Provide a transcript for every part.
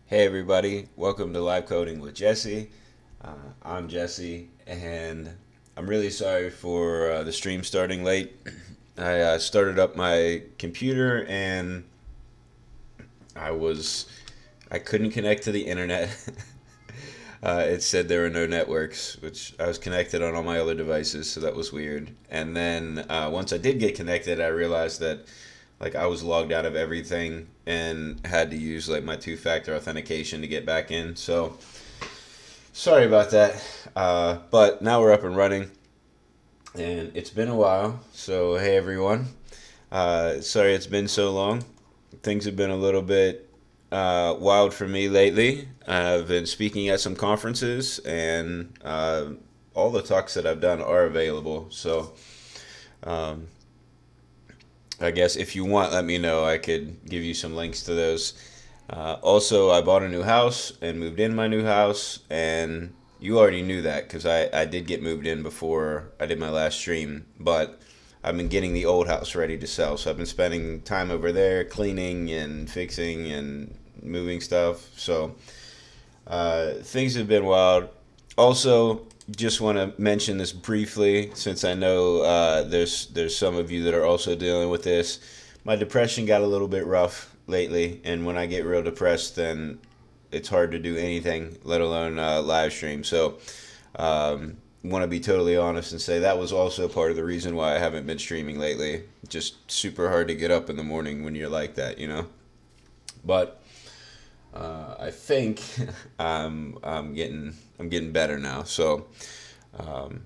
Hey everybody, welcome to Live Coding with Jesse. I'm Jesse, and I'm really sorry for the stream starting late. I started up my computer and I was I couldn't connect to the internet. It said there were no networks, which I was connected on all my other devices, so that was weird. And then once I did get connected, I realized that like I was logged out of everything and had to use like my two-factor authentication to get back in. So sorry about that. But now we're up and running, and it's been a while. So hey everyone, sorry it's been so long. Things have been a little bit wild for me lately. I've been speaking at some conferences, and all the talks that I've done are available. So um, I guess if you want, let me know. I could give you some links to those. Also, I bought a new house and moved in my new house, and you already knew that because I did get moved in before I did my last stream, but I've been getting the old house ready to sell. So I've been spending time over there cleaning and fixing and moving stuff. So things have been wild. Also, just want to mention this briefly, since I know there's some of you that are also dealing with this. My depression got a little bit rough lately, and when I get real depressed, then it's hard to do anything, let alone live stream. So, want to be totally honest and say that was also part of the reason why I haven't been streaming lately. Just super hard to get up in the morning when you're like that, you know. But I think I'm getting better now. Um,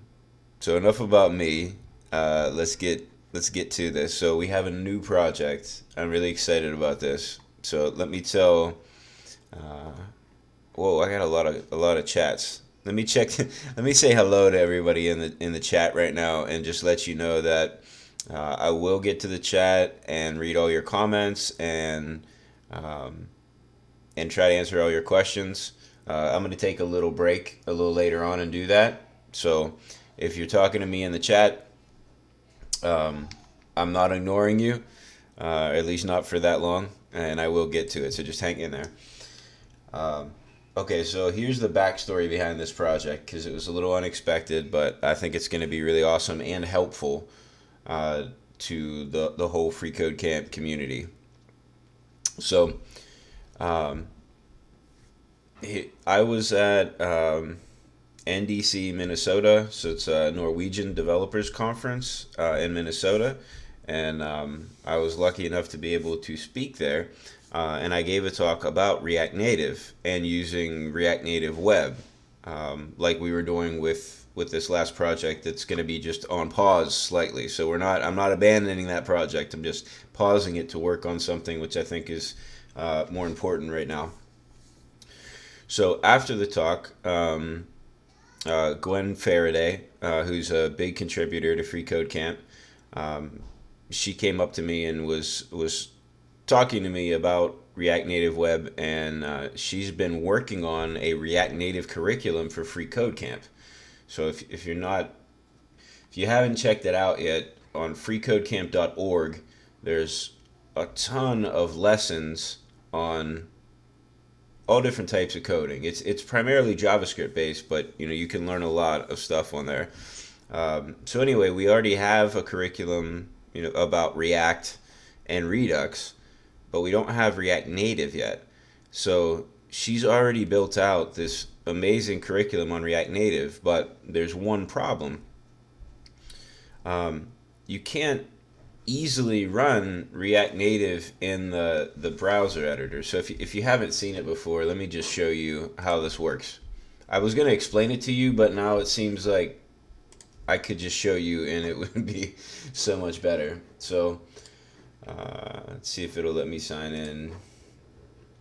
so enough about me. Let's get to this. So we have a new project. I'm really excited about this. So let me tell. Uh, Whoa, I got a lot of chats. Let me check. Let me say hello to everybody in the chat right now, and just let you know that I will get to the chat and read all your comments um, and try to answer all your questions. I'm going to take a little break a little later on and do that. So if you're talking to me in the chat, um, I'm not ignoring you, at least not for that long, and I will get to it. So just hang in there. Um, okay, so here's the backstory behind this project because it was a little unexpected, but I think it's going to be really awesome and helpful uh, to the whole Free Code Camp community. So, um, I was at NDC, Minnesota. So it's a Norwegian Developers Conference in Minnesota. And I was lucky enough to be able to speak there. And I gave a talk about React Native and using React Native Web, like we were doing with this last project that's going to be just on pause slightly. So I'm not abandoning that project. I'm just pausing it to work on something which I think is more important right now. So after the talk, Gwen Faraday, who's a big contributor to freeCodeCamp, um, she came up to me and was talking to me about React Native Web, and she's been working on a React Native curriculum for freeCodeCamp. So if you haven't checked it out yet, on freeCodeCamp.org, there's a ton of lessons on all different types of coding. It's primarily JavaScript based, but you can learn a lot of stuff on there. So anyway, we already have a curriculum about React and Redux, but we don't have React Native yet. So she's already built out this amazing curriculum on React Native, but there's one problem. You can't easily run React Native in the browser editor. So if you haven't seen it before, let me just show you how this works. I was going to explain it to you, but now it seems like I could just show you and it would be so much better. So let's see if it'll let me sign in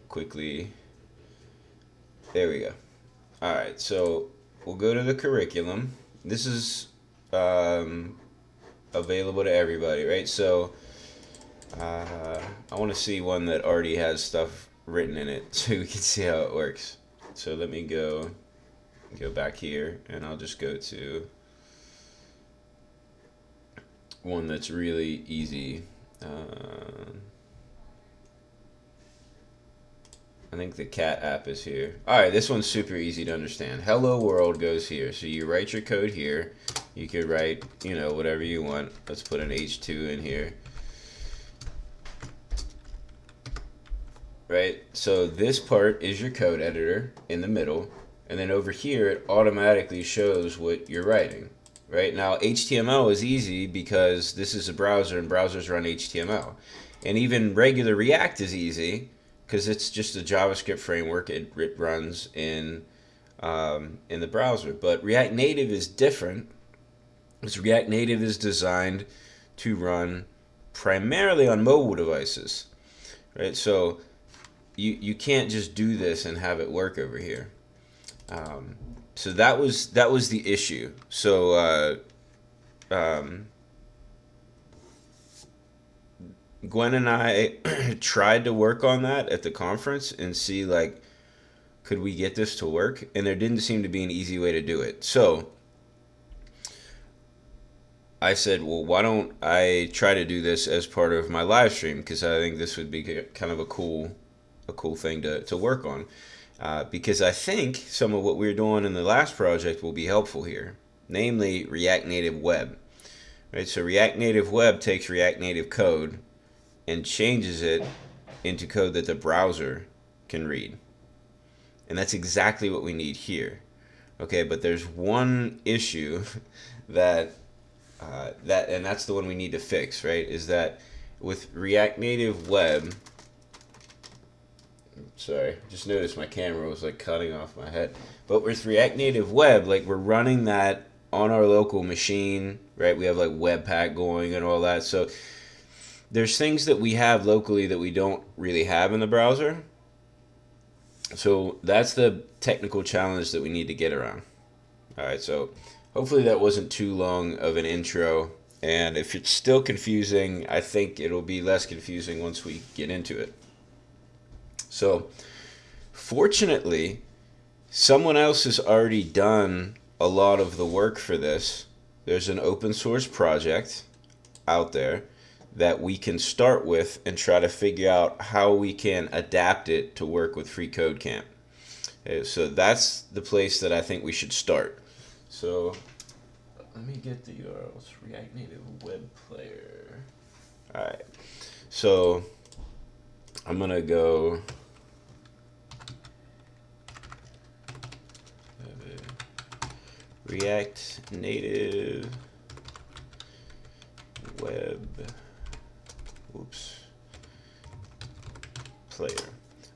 quickly. There we go. All right, so we'll go to the curriculum. This is um, available to everybody, right? So I want to see one that already has stuff written in it so we can see how it works. So let me go back here and I'll just go to one that's really easy. I think the cat app is here. Alright, this one's super easy to understand. Hello world goes here. So you write your code here. You could write, you know, whatever you want. Let's put an H2 in here. Right? So this part is your code editor in the middle. And then over here, it automatically shows what you're writing. Right? Now, HTML is easy because this is a browser and browsers run HTML. And even regular React is easy because it's just a JavaScript framework. It runs in the browser. But React Native is different because React Native is designed to run primarily on mobile devices. Right? So you can't just do this and have it work over here. So that was the issue. So Gwen and I tried to work on that at the conference and see, like, could we get this to work? And there didn't seem to be an easy way to do it. So I said, well, why don't I try to do this as part of my live stream? Because I think this would be kind of a cool thing to work on. Because I think some of what we were doing in the last project will be helpful here, namely React Native Web. Right? So React Native Web takes React Native code and changes it into code that the browser can read. And that's exactly what we need here. Okay, but there's one issue and that's the one we need to fix, right? Is that with React Native Web, sorry, just noticed my camera was like cutting off my head. But with React Native Web, like, we're running that on our local machine, right? We have like Webpack going and all that. So there's things that we have locally that we don't really have in the browser. So that's the technical challenge that we need to get around. All right, so hopefully that wasn't too long of an intro. And if it's still confusing, I think it'll be less confusing once we get into it. So fortunately, someone else has already done a lot of the work for this. There's an open source project out there that we can start with and try to figure out how we can adapt it to work with freeCodeCamp. Okay, so that's the place that I think we should start. So let me get the URLs. React Native Web Player. All right. So I'm going to go React Native Web Player.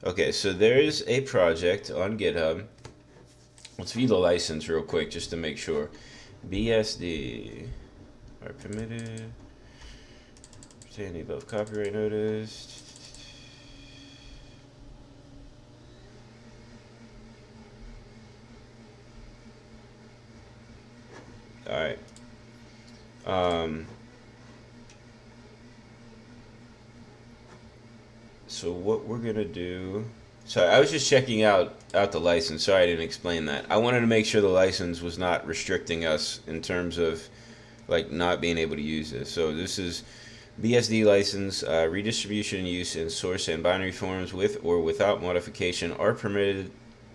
Okay, so there is a project on GitHub. Let's view the license real quick just to make sure. BSD are permitted. Obtain above copyright notice. All right. So what we're gonna do? Sorry, I was just checking out the license. Sorry, I didn't explain that. I wanted to make sure the license was not restricting us in terms of like not being able to use this. So this is BSD license. Redistribution, use in source and binary forms with or without modification are permitted,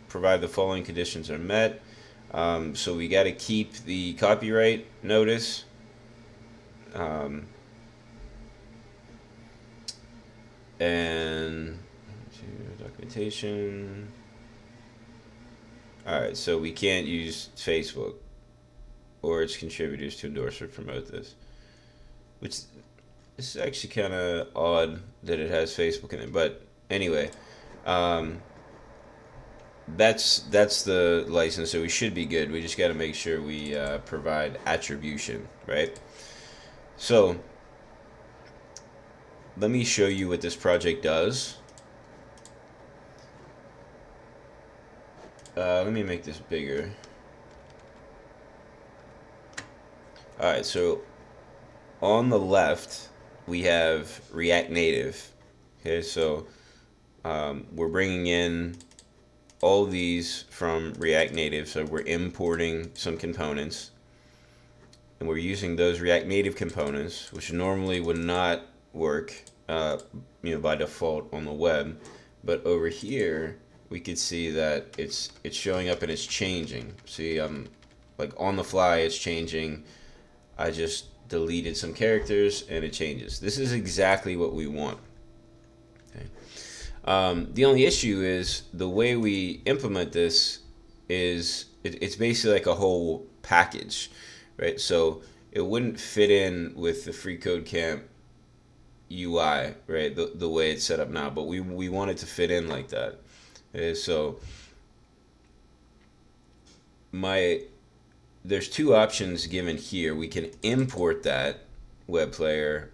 provided the following conditions are met. So we got to keep the copyright notice. And documentation. Alright, so we can't use Facebook or its contributors to endorse or promote this. Which is actually kind of odd that it has Facebook in it. But anyway, that's the license, so we should be good. We just got to make sure we provide attribution, right? So let me show you what this project does. Let me make this bigger. Alright, so on the left we have React Native. Okay, so we're bringing in all these from React Native, so we're importing some components and we're using those React Native components, which normally would not work by default on the web, But over here, we could see that it's showing up and it's changing. See, like on the fly, it's changing. I just deleted some characters and it changes. This is exactly what we want. Okay. The only issue is the way we implement this is it's basically like a whole package, right? So it wouldn't fit in with the freeCodeCamp UI, right? The way it's set up now, but we want it to fit in like that. Okay, so there's two options given here. We can import that web player,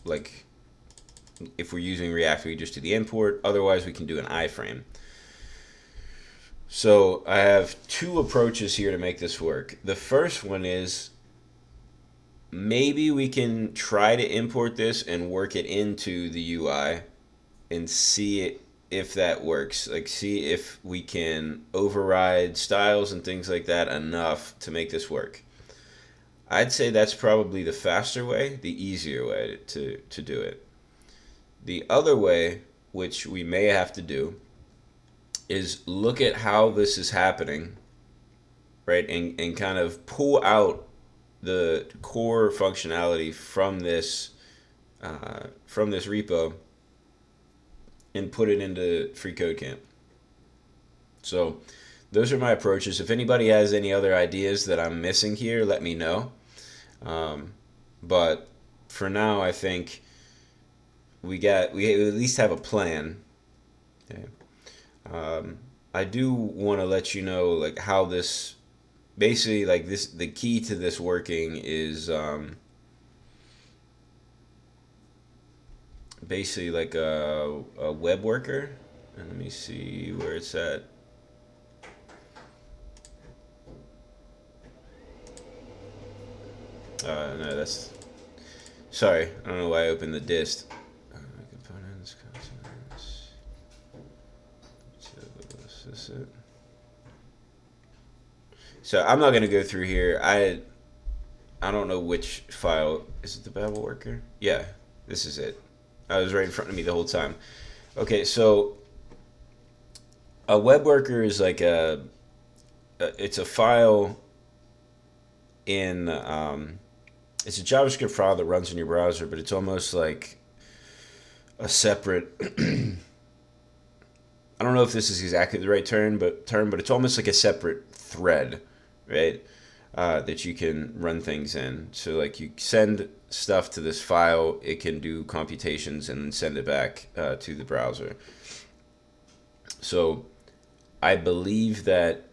like if we're using React, we just do the import. Otherwise, we can do an iframe. So I have two approaches here to make this work. The first one is maybe we can try to import this and work it into the UI and see if that works. Like, see if we can override styles and things like that enough to make this work. I'd say that's probably the faster way, the easier way to do it. The other way, which we may have to do, is look at how this is happening, right? And kind of pull out the core functionality from this repo and put it into freeCodeCamp. So those are my approaches. If anybody has any other ideas that I'm missing here, let me know. But for now, I think we at least have a plan. Okay. I do want to let you know like how this basically like this the key to this working is basically like a web worker. And let me see where it's at. No, that's sorry. I don't know why I opened the dist. Components, continents. Is this it? So I'm not gonna go through here. I don't know which file. Is it the Babel worker? Yeah, this is it. I was right in front of me the whole time. Okay, so a web worker is like it's a file in it's a JavaScript file that runs in your browser, but it's almost like a separate. I don't know if this is exactly the right term, but it's almost like a separate thread, right? That you can run things in. So like you send stuff to this file, it can do computations and then send it back to the browser. So I believe that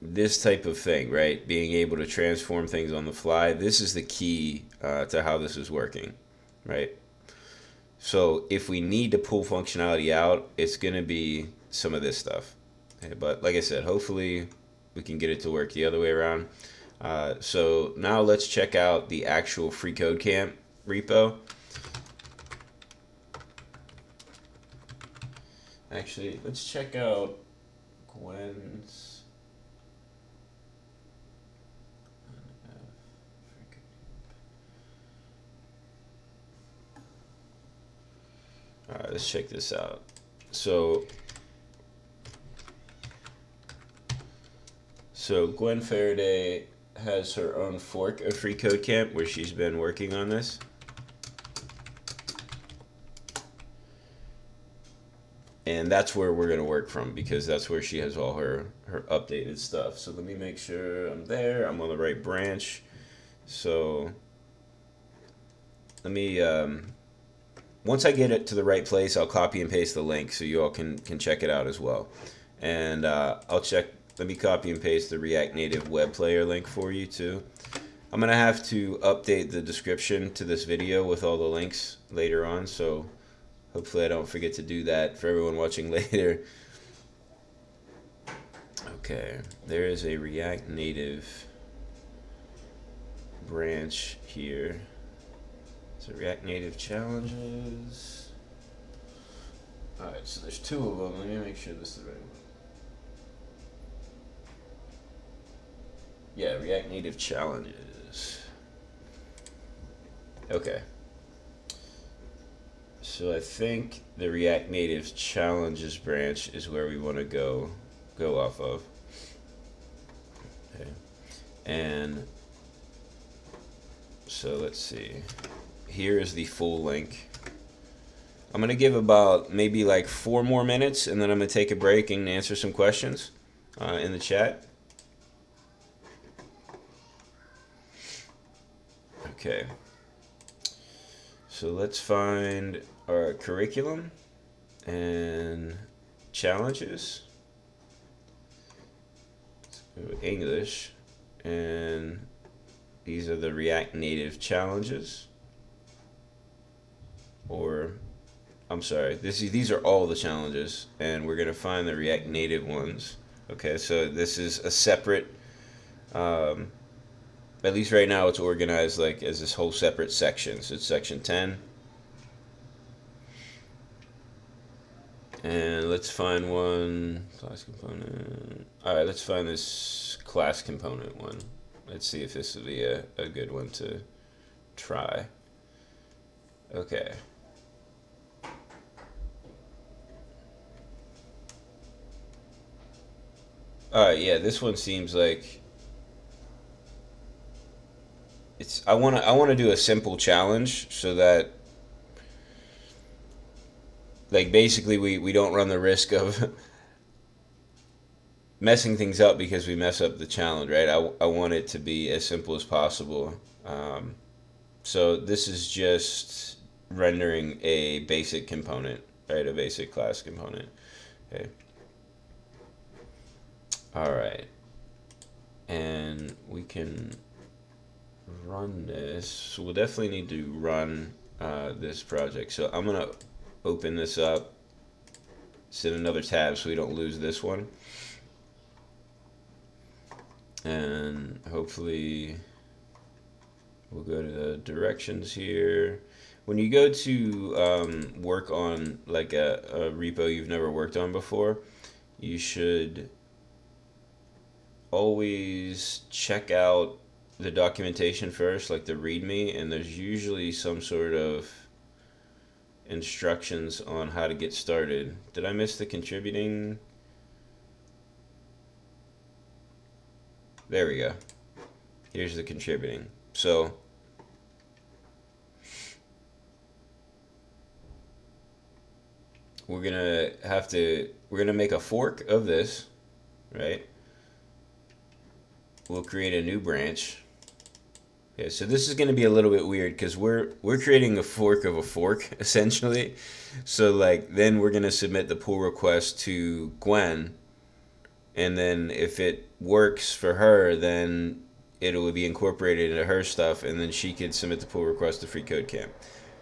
this type of thing, right, being able to transform things on the fly, this is the key to how this is working, right? So if we need to pull functionality out, it's going to be some of this stuff. Okay, but like I said, hopefully we can get it to work the other way around. So now let's check out the actual freeCodeCamp repo. Actually, let's check out Gwen's. All right, let's check this out. So Gwen Faraday has her own fork of freeCodeCamp where she's been working on this. And that's where we're going to work from because that's where she has all her updated stuff. So let me make sure I'm there. I'm on the right branch. So let me, once I get it to the right place, I'll copy and paste the link so you all can check it out as well. And let me copy and paste the React Native web player link for you too. I'm going to have to update the description to this video with all the links later on, so hopefully I don't forget to do that for everyone watching later. Okay, there is a React Native branch here. So React Native challenges. Alright, so there's two of them. Let me make sure this is the right one. Yeah, React Native challenges. Okay. So I think the React Native Challenges branch is where we want to go off of. Okay. And so let's see. Here is the full link. I'm going to give about maybe like 4 more minutes, and then I'm going to take a break and answer some questions in the chat. Okay. So let's find our curriculum and challenges. English, and these are the React Native challenges. Or, I'm sorry, these are all the challenges, and we're going to find the React Native ones. Okay, so this is a separate, at least right now it's organized like as this whole separate section. So it's section 10. And let's find one class component. All right, let's find this class component one. Let's see if this will be a good one to try. Okay. All right, yeah, this one seems like I want to do a simple challenge so that like basically we don't run the risk of messing things up because we mess up the challenge, right? I want it to be as simple as possible. So this is just rendering a basic component, right? A basic class component. Okay. All right. And we can run this. So we'll definitely need to run this project. So I'm going to open this up, set another tab so we don't lose this one. And hopefully we'll go to the directions here. When you go to work on like a repo you've never worked on before, you should always check out the documentation first, like the README, and there's usually some sort of instructions on how to get started. Did I miss the contributing? There we go. Here's the contributing. So we're gonna make a fork of this, right? We'll create a new branch. Okay, so this is going to be a little bit weird because we're creating a fork of a fork essentially. So like then we're going to submit the pull request to Gwen, and then if it works for her, then it will be incorporated into her stuff, and then she could submit the pull request to freeCodeCamp.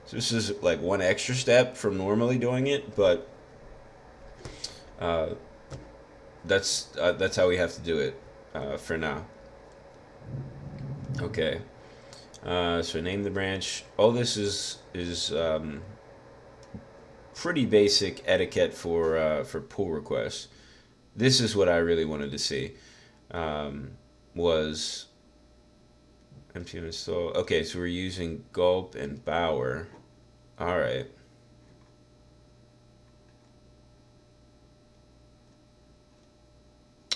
So this is like one extra step from normally doing it, but that's how we have to do it for now. Okay. So name the branch. All this is pretty basic etiquette for pull requests. This is what I really wanted to see. Was NPM Install. Okay, so we're using Gulp and Bower. All right.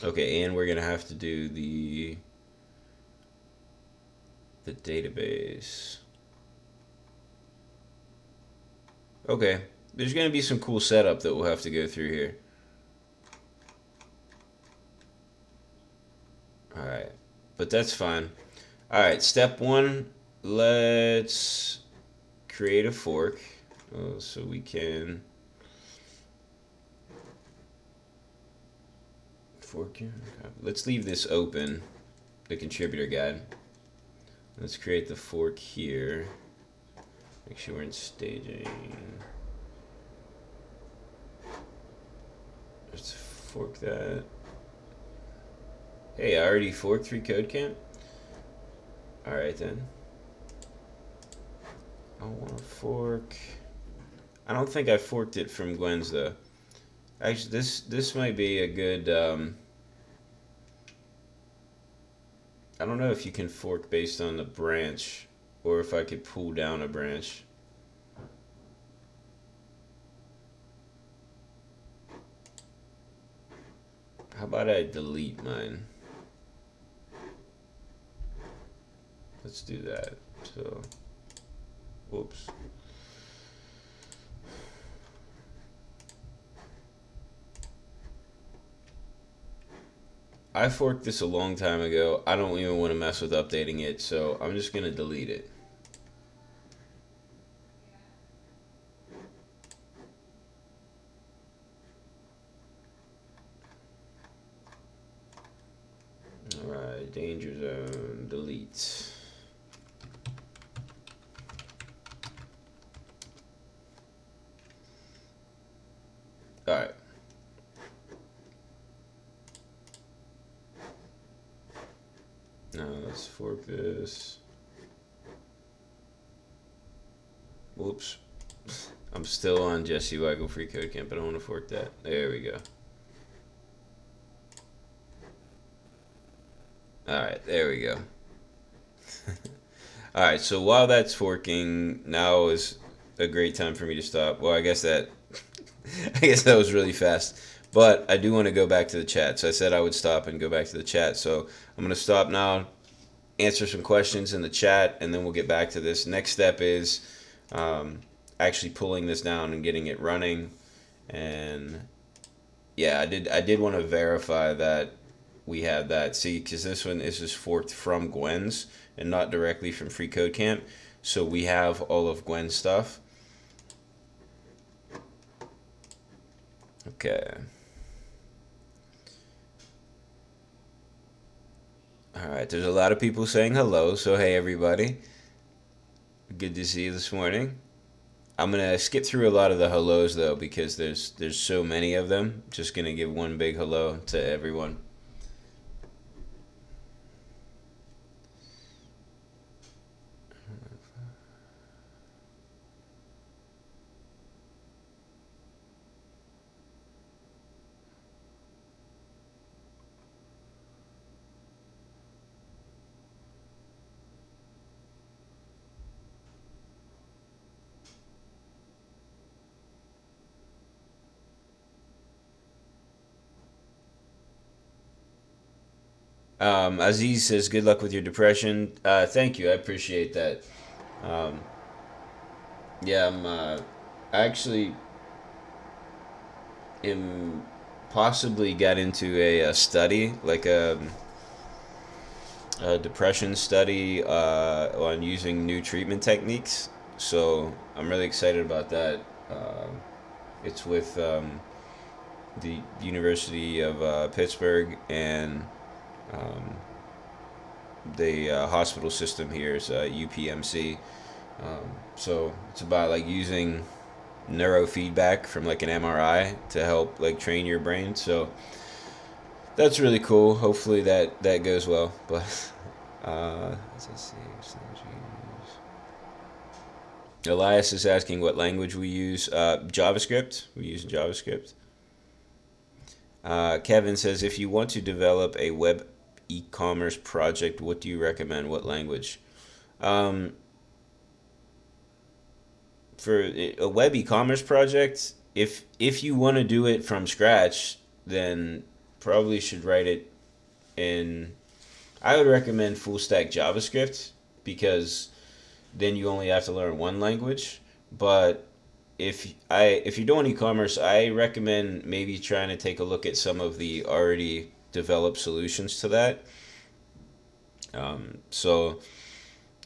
Okay, and we're gonna have to do the database. Okay, there's going to be some cool setup that we'll have to go through here. Alright, but that's fine. Alright, step 1, let's create a fork. So we can fork. Let's leave this open, the contributor guide. Let's create the fork here. Make sure we're in staging. Let's fork that. Hey, I already forked freeCodeCamp? Alright then. I want to fork. I don't think I forked it from Gwen's though. Actually, this might be a good. I don't know if you can fork based on the branch, or if I could pull down a branch. How about I delete mine? Let's do that. So, whoops. I forked this a long time ago. I don't even want to mess with updating it, so I'm just going to delete it. Alright, danger zone, delete. Alright. Now let's fork this. Whoops. I'm still on Jesse Weigel freeCodeCamp, but I don't want to fork that. There we go. Alright, there we go. Alright, so while that's forking, now is a great time for me to stop. Well, I guess that was really fast. But I do want to go back to the chat. So I said I would stop and go back to the chat. So I'm going to stop now, answer some questions in the chat, and then we'll get back to this. Next step is actually pulling this down and getting it running. And yeah, I did want to verify that we have that. See, because this is forked from Gwen's and not directly from freeCodeCamp. So we have all of Gwen's stuff. Okay. Alright, there's a lot of people saying hello, so hey everybody. Good to see you this morning. I'm gonna skip through a lot of the hellos though because there's so many of them. Just gonna give one big hello to everyone. Aziz says, good luck with your depression. Thank you. I appreciate that. Um, yeah, I actually am possibly got into a study, like a depression study on using new treatment techniques. So I'm really excited about that. It's with the University of Pittsburgh and um, the hospital system here is UPMC. So it's about like using neurofeedback from like an MRI to help like train your brain. So that's really cool. Hopefully that goes well. But let's see. Elias is asking what language we use. JavaScript. We use JavaScript. Kevin says, if you want to develop a web e-commerce project, what do you recommend? What language? For a web e-commerce project, if you want to do it from scratch, then probably should write it in. I would recommend full stack JavaScript because then you only have to learn one language. But if you're doing e-commerce, I recommend maybe trying to take a look at some of the already developed solutions to that. So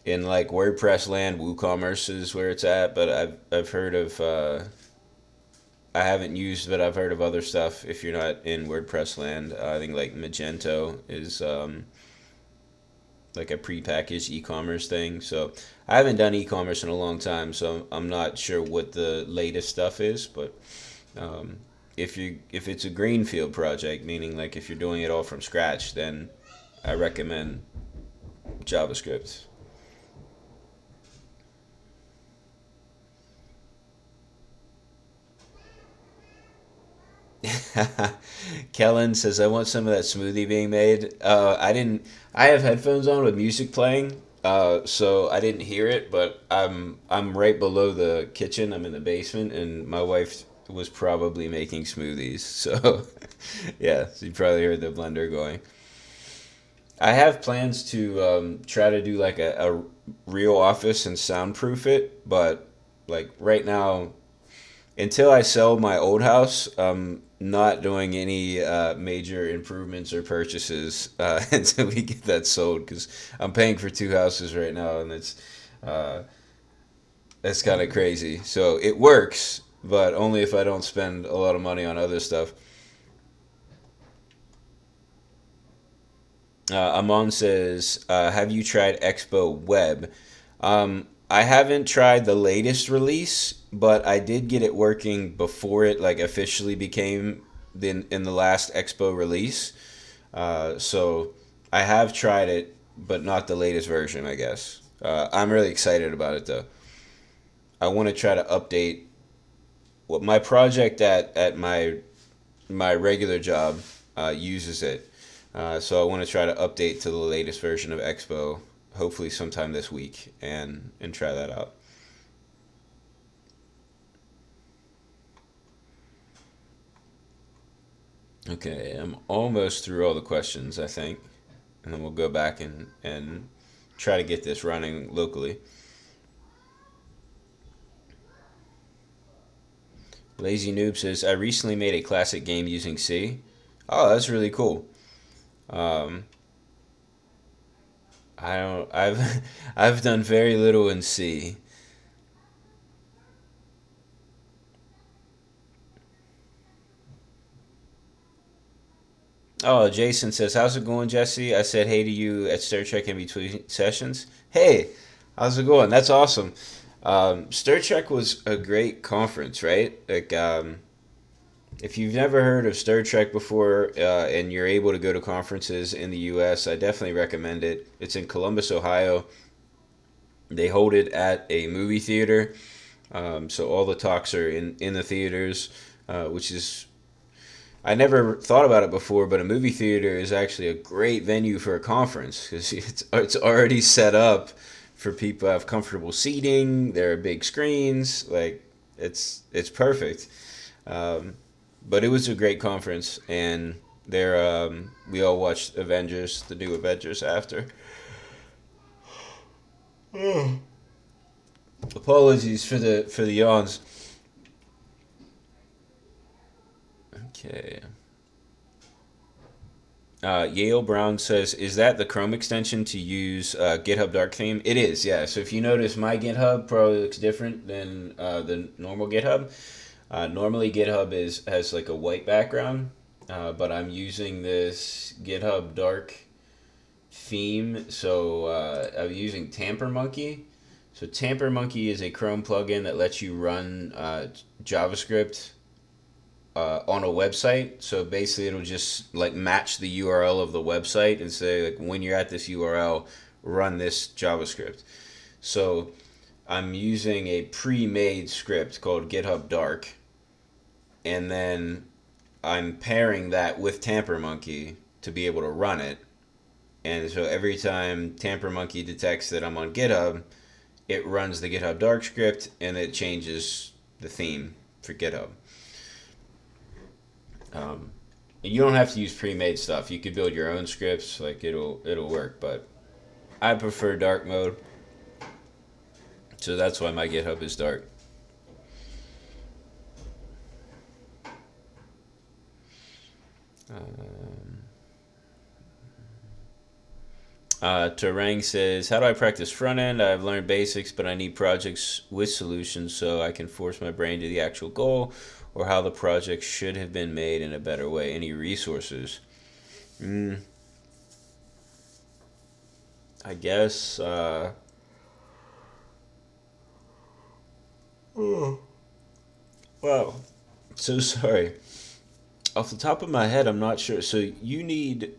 in like WordPress land, WooCommerce is where it's at, but I've heard of I haven't used, but I've heard of other stuff. If you're not in WordPress land, I think like Magento is like a prepackaged e-commerce thing. So I haven't done e-commerce in a long time, so I'm not sure what the latest stuff is. But if it's a greenfield project, meaning like if you're doing it all from scratch, then I recommend JavaScript. Kellen says, I want some of that smoothie being made. I didn't. I have headphones on with music playing, so I didn't hear it. But I'm right below the kitchen. I'm in the basement, and my wife was probably making smoothies. So, yeah, so you probably heard the blender going. I have plans to try to do like a real office and soundproof it, but like right now, until I sell my old house, I'm not doing any major improvements or purchases until we get that sold because I'm paying for two houses right now, and uh, it's kind of crazy. So it works, but only if I don't spend a lot of money on other stuff. Amon says, "Have you tried Expo Web?" I haven't tried the latest release, but I did get it working before it like officially became in the last Expo release. So I have tried it, but not the latest version, I guess. I'm really excited about it though. I want to try to update what my project at my regular job uses it. So I want to try to update to the latest version of Expo, hopefully sometime this week, and try that out. Okay, I'm almost through all the questions, I think, and then we'll go back and try to get this running locally. Lazy Noob says, I recently made a classic game using C. Oh, that's really cool. Um, I don't. I've I've done very little in C. Oh, Jason says, "How's it going, Jesse?" I said, "Hey" to you at Stir Trek in between sessions. Hey, how's it going? That's awesome. Stir Trek was a great conference, right? Like, if you've never heard of Stir Trek before and you're able to go to conferences in the U.S., I definitely recommend it. It's in Columbus, Ohio. They hold it at a movie theater, so all the talks are in the theaters, which is I never thought about it before, but a movie theater is actually a great venue for a conference because it's already set up for people to have comfortable seating. There are big screens, like it's perfect. Um, but it was a great conference, and there we all watched Avengers, the new Avengers after. Apologies for the yawns. Okay. Yale Brown says, "Is that the Chrome extension to use GitHub Dark Theme?" It is, yeah. So if you notice, my GitHub probably looks different than the normal GitHub. Normally, GitHub is has like a white background, but I'm using this GitHub Dark theme. So I'm using Tamper Monkey. So Tamper Monkey is a Chrome plugin that lets you run JavaScript on a website. So basically, it'll just like match the URL of the website and say like when you're at this URL, run this JavaScript. So I'm using a pre-made script called GitHub Dark, and then I'm pairing that with Tamper Monkey to be able to run it. And so every time Tamper Monkey detects that I'm on GitHub, it runs the GitHub Dark script and it changes the theme for GitHub. Um, you don't have to use pre-made stuff. You could build your own scripts. Like it'll work. But I prefer dark mode, so that's why my GitHub is dark. Um, Terang says, "How do I practice front end? I've learned basics, but I need projects with solutions so I can force my brain to the actual goal, or how the project should have been made in a better way. Any resources?" Mm, I guess. Oh, wow. So sorry. Off the top of my head, I'm not sure. So you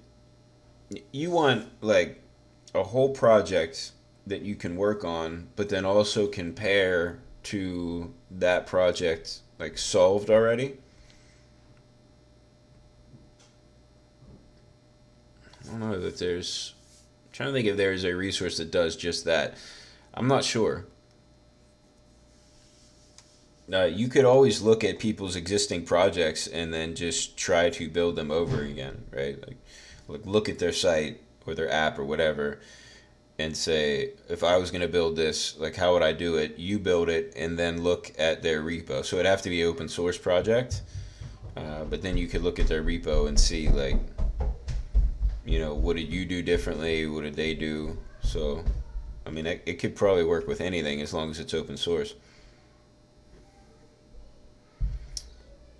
want like a whole project that you can work on, but then also compare to that project like solved already. I don't know that there's. I'm trying to think if there's a resource that does just that. I'm not sure. You could always look at people's existing projects and then just try to build them over again, right? Like look at their site or their app or whatever, and say, if I was going to build this, like how would I do it? You build it and then look at their repo. So it'd have to be an open source project, but then you could look at their repo and see, like, what did you do differently? What did they do? So, I mean, it could probably work with anything as long as it's open source.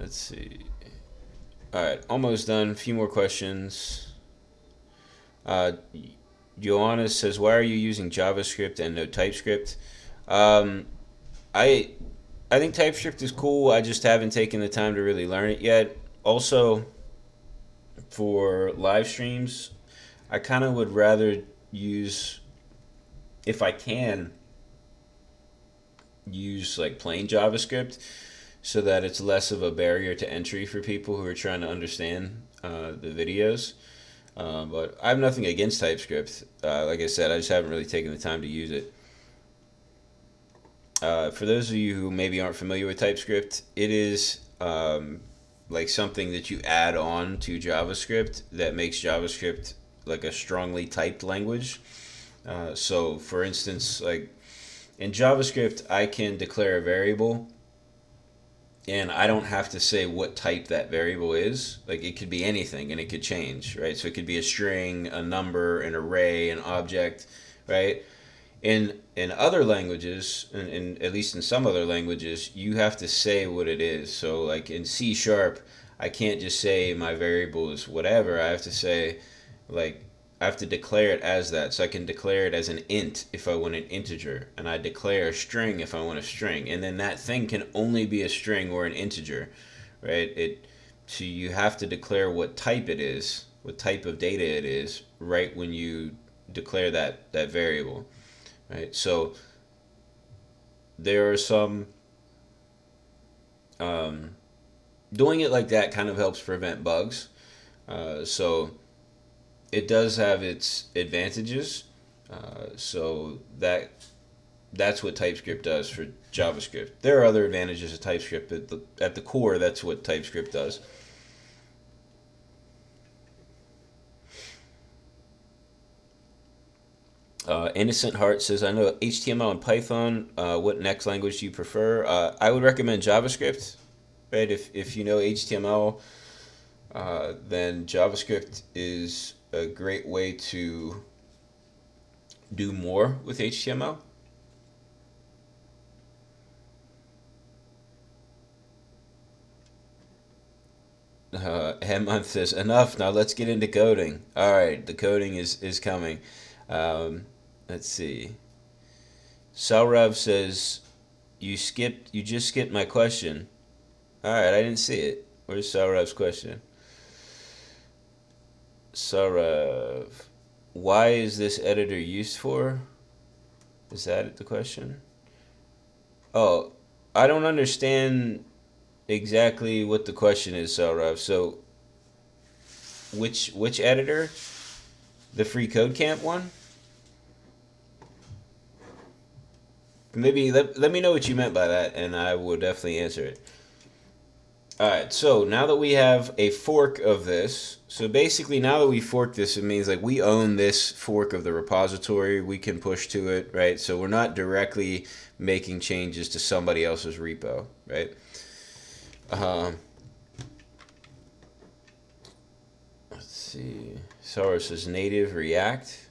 Let's see. All right, almost done. A few more questions. Uh, Joanna says, "Why are you using JavaScript and no TypeScript?" Um, I I think TypeScript is cool. I just haven't taken the time to really learn it yet. Also, for live streams, I kind of would rather use, if I can, use like plain JavaScript so that it's less of a barrier to entry for people who are trying to understand the videos. But I have nothing against TypeScript. Like I said, I just haven't really taken the time to use it. For those of you who maybe aren't familiar with TypeScript, it is like something that you add on to JavaScript that makes JavaScript like a strongly typed language. So, for instance, like in JavaScript, I can declare a variable and I don't have to say what type that variable is. Like it could be anything and it could change, right? So it could be a string, a number, an array, an object, right? In other languages, at least in some other languages, you have to say what it is. So like in C sharp, I can't just say my variable is whatever. I have to say, like, I have to declare it as that. So I can declare it as an int if I want an integer, and I declare a string if I want a string, and then that thing can only be a string or an integer, right? So you have to declare what type it is, what type of data it is, right when you declare that variable, right? So there are some doing it like that kind of helps prevent bugs. So it does have its advantages. So that's what TypeScript does for JavaScript. There are other advantages of TypeScript, but at the core, that's what TypeScript does. Innocent Heart says, "I know HTML and Python. What next language do you prefer?" I would recommend JavaScript. Right? If you know HTML, then JavaScript is a great way to do more with HTML. Month says, "Enough. Now let's get into coding." All right, the coding is coming. Let's see. Salrav says, You just skipped my question." All right, I didn't see it. Where's Saurav's question? Saurav, why is this editor used for? Is that the question? Oh, I don't understand exactly what the question is, Saurav. So, which editor? The freeCodeCamp one? Maybe let me know what you meant by that, and I will definitely answer it. Alright, so now that we have a fork of this, so basically now that we fork this, it means like we own this fork of the repository, we can push to it, right? So we're not directly making changes to somebody else's repo, right? Let's see. Source is native React.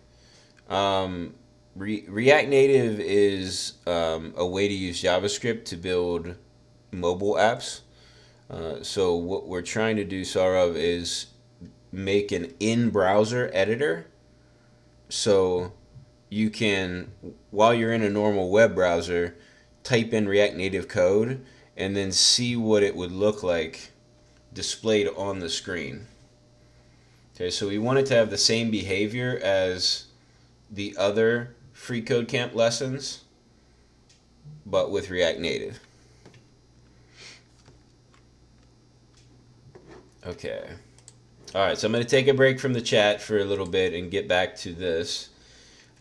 React Native is a way to use JavaScript to build mobile apps. So what we're trying to do, Saurav, is make an in-browser editor. So you can, while you're in a normal web browser, type in React Native code and then see what it would look like displayed on the screen. Okay, so we want it to have the same behavior as the other freeCodeCamp lessons, but with React Native. Okay. All right, so I'm going to take a break from the chat for a little bit and get back to this.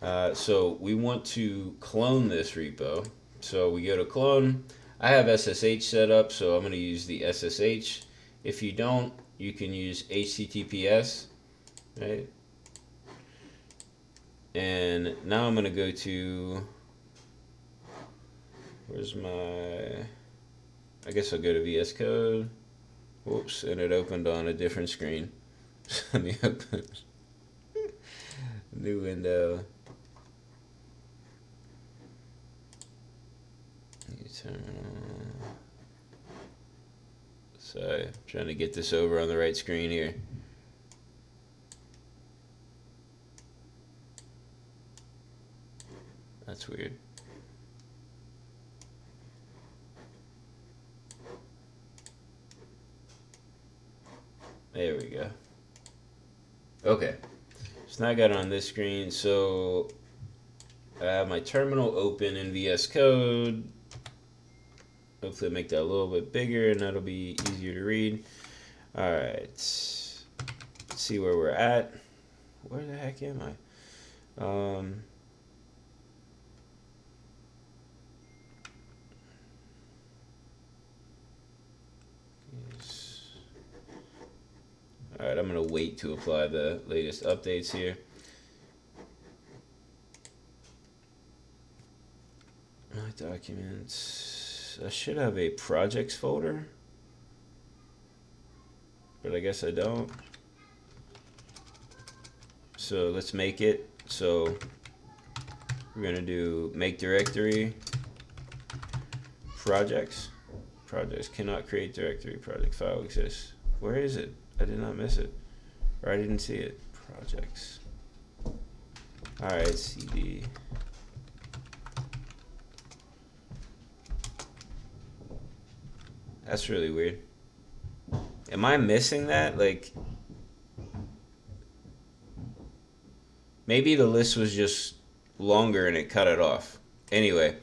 So we want to clone this repo. So we go to clone. I have SSH set up, so I'm going to use the SSH. If you don't, you can use HTTPS, right? And now I'm going to go to, where's my, I guess I'll go to VS Code. Whoops, and it opened on a different screen. Let me open new window. New terminal. Sorry, I'm trying to get this over on the right screen here. That's weird. There we go. Okay, so now I got it on this screen. So I have my terminal open in VS Code. Hopefully I'll make that a little bit bigger and that'll be easier to read. Alright, let's see where we're at. Where the heck am I? Alright, I'm going to wait to apply the latest updates here. My documents. I should have a projects folder, but I guess I don't. So let's make it. So we're going to do make directory projects. Projects cannot create directory. Project file exists. Where is it? I did not miss it, or I didn't see it. Projects. Alright, CD. That's really weird. Am I missing that? Like, maybe the list was just longer and it cut it off. Anyway,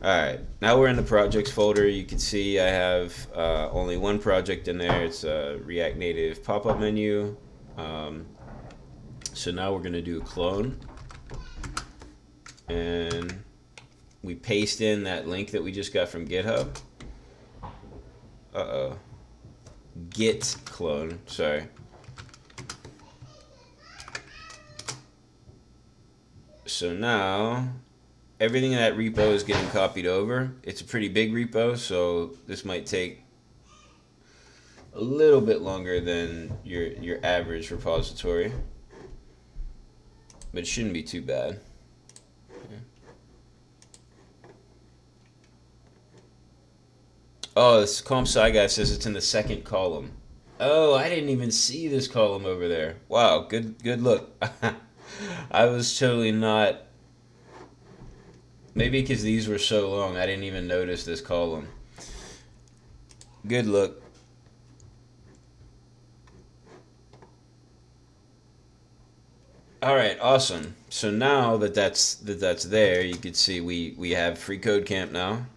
alright, now we're in the projects folder. You can see I have only one project in there. It's a React Native pop-up menu. So now we're going to do a clone. And we paste in that link that we just got from GitHub. Uh-oh. Git clone, sorry. So now everything in that repo is getting copied over. It's a pretty big repo, so this might take a little bit longer than your average repository, but it shouldn't be too bad. Oh, this comp sci guy says it's in the second column. Oh, I didn't even see this column over there. Wow, good look. I was totally not. Maybe because these were so long, I didn't even notice this column. Good look. All right, awesome. So now that's there, you can see we have freeCodeCamp now.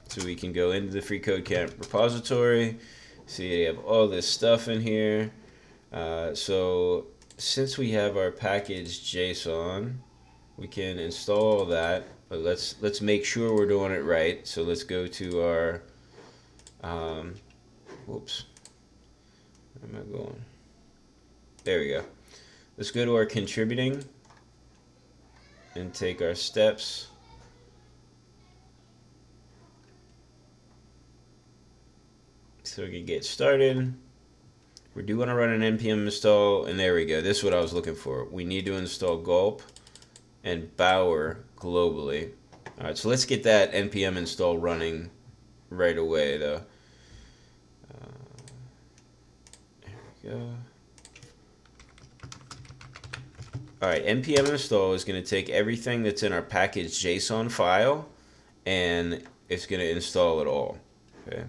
So we can go into the freeCodeCamp repository. See, you have all this stuff in here. So since we have our package JSON, we can install all that. But let's make sure we're doing it right. So let's go to our. Whoops. Where am I going? There we go. Let's go to our contributing and take our steps. So we can get started. We do want to run an NPM install, and there we go. This is what I was looking for. We need to install gulp and Bower globally. All right, so let's get that NPM install running right away, though. There we go. All right, NPM install is going to take everything that's in our package JSON file, and it's going to install it all. Okay.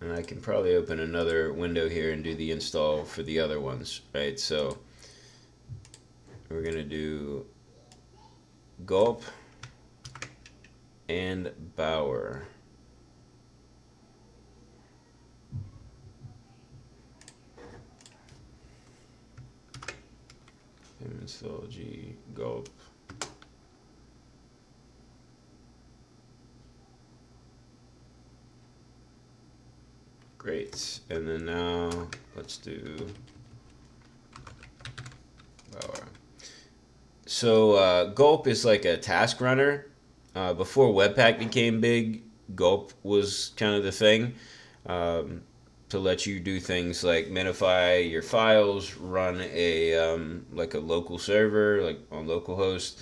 And I can probably open another window here and do the install for the other ones, right? So we're going to do gulp and bower. Install g gulp. Great. And then now let's do bower. So gulp is like a task runner. Before Webpack became big, gulp was kind of the thing. To let you do things like minify your files, run a like a local server, like on localhost,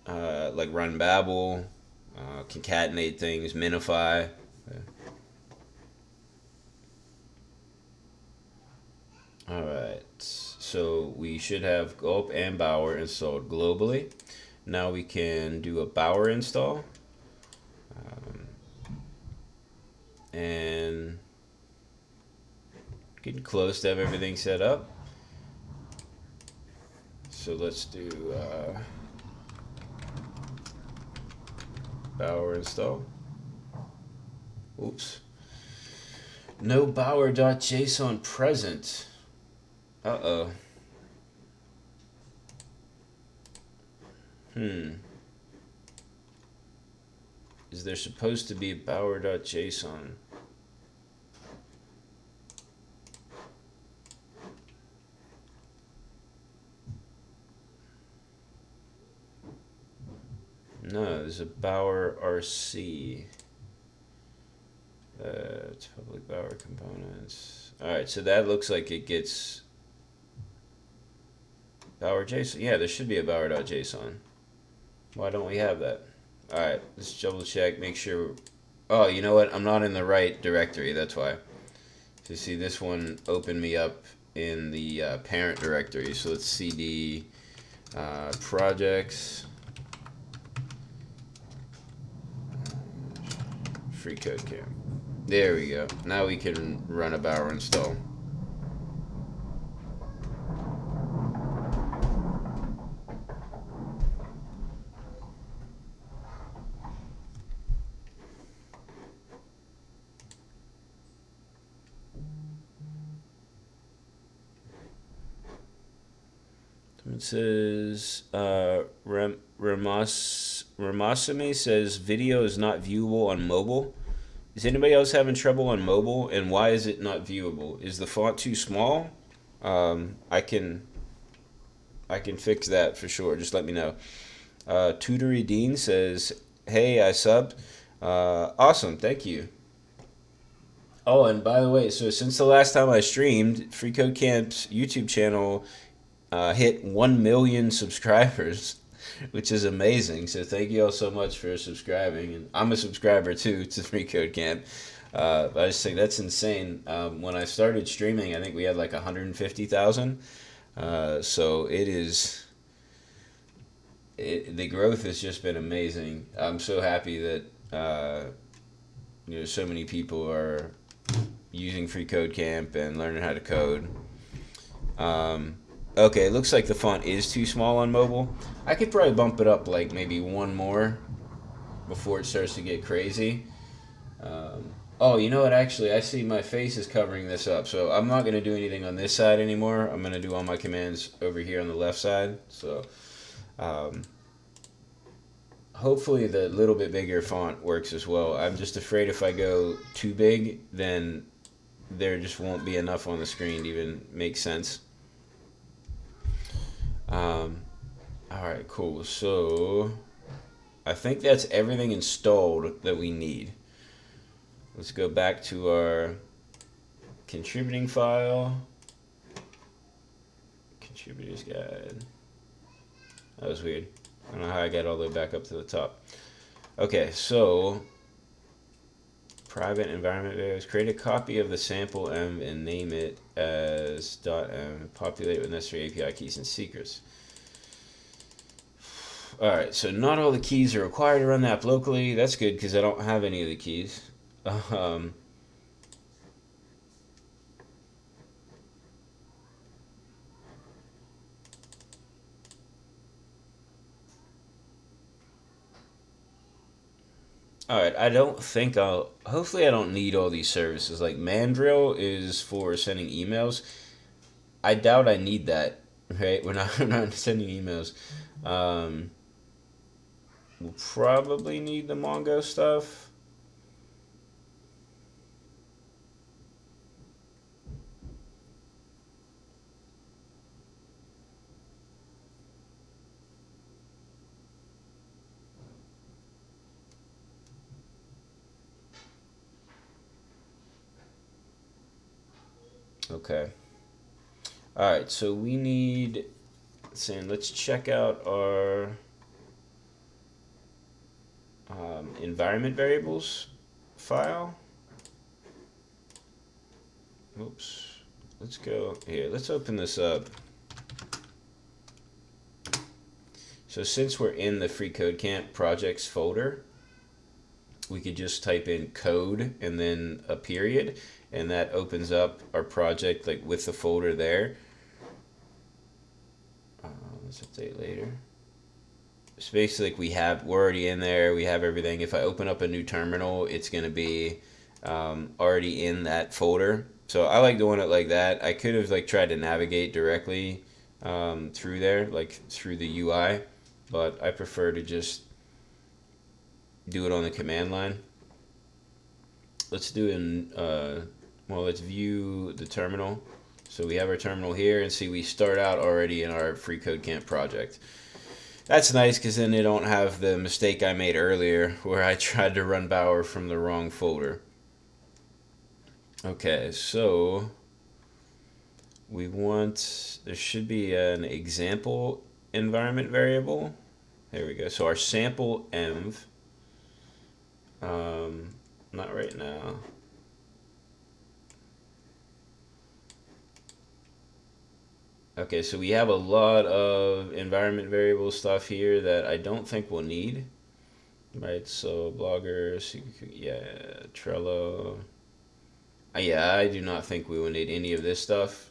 like run Babel, concatenate things, minify. All right, so we should have gulp and bower installed globally. Now we can do a bower install. And getting close to have everything set up. So let's do bower install. Oops. No bower.json present. Uh-oh. Is there supposed to be a bower.json? No, there's a bower RC. It's public bower components. Alright, so that looks like it gets bower JSON. Yeah, there should be a bower.json. Why don't we have that? Alright, let's double check, make sure. Oh, you know what? I'm not in the right directory, that's why. So see, this one opened me up in the parent directory. So let's cd projects, freeCodeCamp. There we go. Now we can run a bower install. It says Ramasami says video is not viewable on mobile. Is anybody else having trouble on mobile, and why is it not viewable? Is the font too small? I can fix that for sure. Just let me know. Tutory Dean says, "Hey, I subbed. Awesome, thank you." Oh, and by the way, so since the last time I streamed, freeCodeCamp's YouTube channel hit 1 million subscribers, which is amazing. So thank you all so much for subscribing. And I'm a subscriber too to freeCodeCamp. But I just think that's insane. When I started streaming, I think we had like 150,000. So the growth has just been amazing. I'm so happy that so many people are using freeCodeCamp and learning how to code. Okay, it looks like the font is too small on mobile. I could probably bump it up like maybe one more before it starts to get crazy. Oh, you know what? Actually, I see my face is covering this up, so I'm not going to do anything on this side anymore. I'm going to do all my commands over here on the left side. So hopefully the little bit bigger font works as well. I'm just afraid if I go too big, then there just won't be enough on the screen to even make sense. Alright, cool. So I think that's everything installed that we need. Let's go back to our contributing file. Contributors guide. That was weird. I don't know how I got all the way back up to the top. Okay, so private environment variables. Create a copy of the sample M and name it as .m. Populate it with necessary API keys and secrets. Alright, so not all the keys are required to run the app locally. That's good because I don't have any of the keys. Alright, I don't think hopefully I don't need all these services. Like Mandrill is for sending emails. I doubt I need that, right? We're not sending emails. Um, we'll probably need the Mongo stuff. Okay. Alright, so we need, let's check out our environment variables file. Oops. Let's go here. Let's open this up. So since we're in the freeCodeCamp projects folder, we could just type in code and then a period, and that opens up our project like with the folder there. Let's update later. So basically, like we're already in there. We have everything. If I open up a new terminal, it's going to be already in that folder. So I like doing it like that. I could have like tried to navigate directly through there, like through the UI, but I prefer to just do it on the command line. Let's do let's view the terminal. So we have our terminal here, and see we start out already in our freeCodeCamp project. That's nice because then they don't have the mistake I made earlier where I tried to run Bower from the wrong folder. Okay, so there should be an example environment variable. There we go. So our sample env, not right now. Okay, so we have a lot of environment variable stuff here that I don't think we'll need. Right, so Blogger, yeah, Trello. Yeah, I do not think we will need any of this stuff.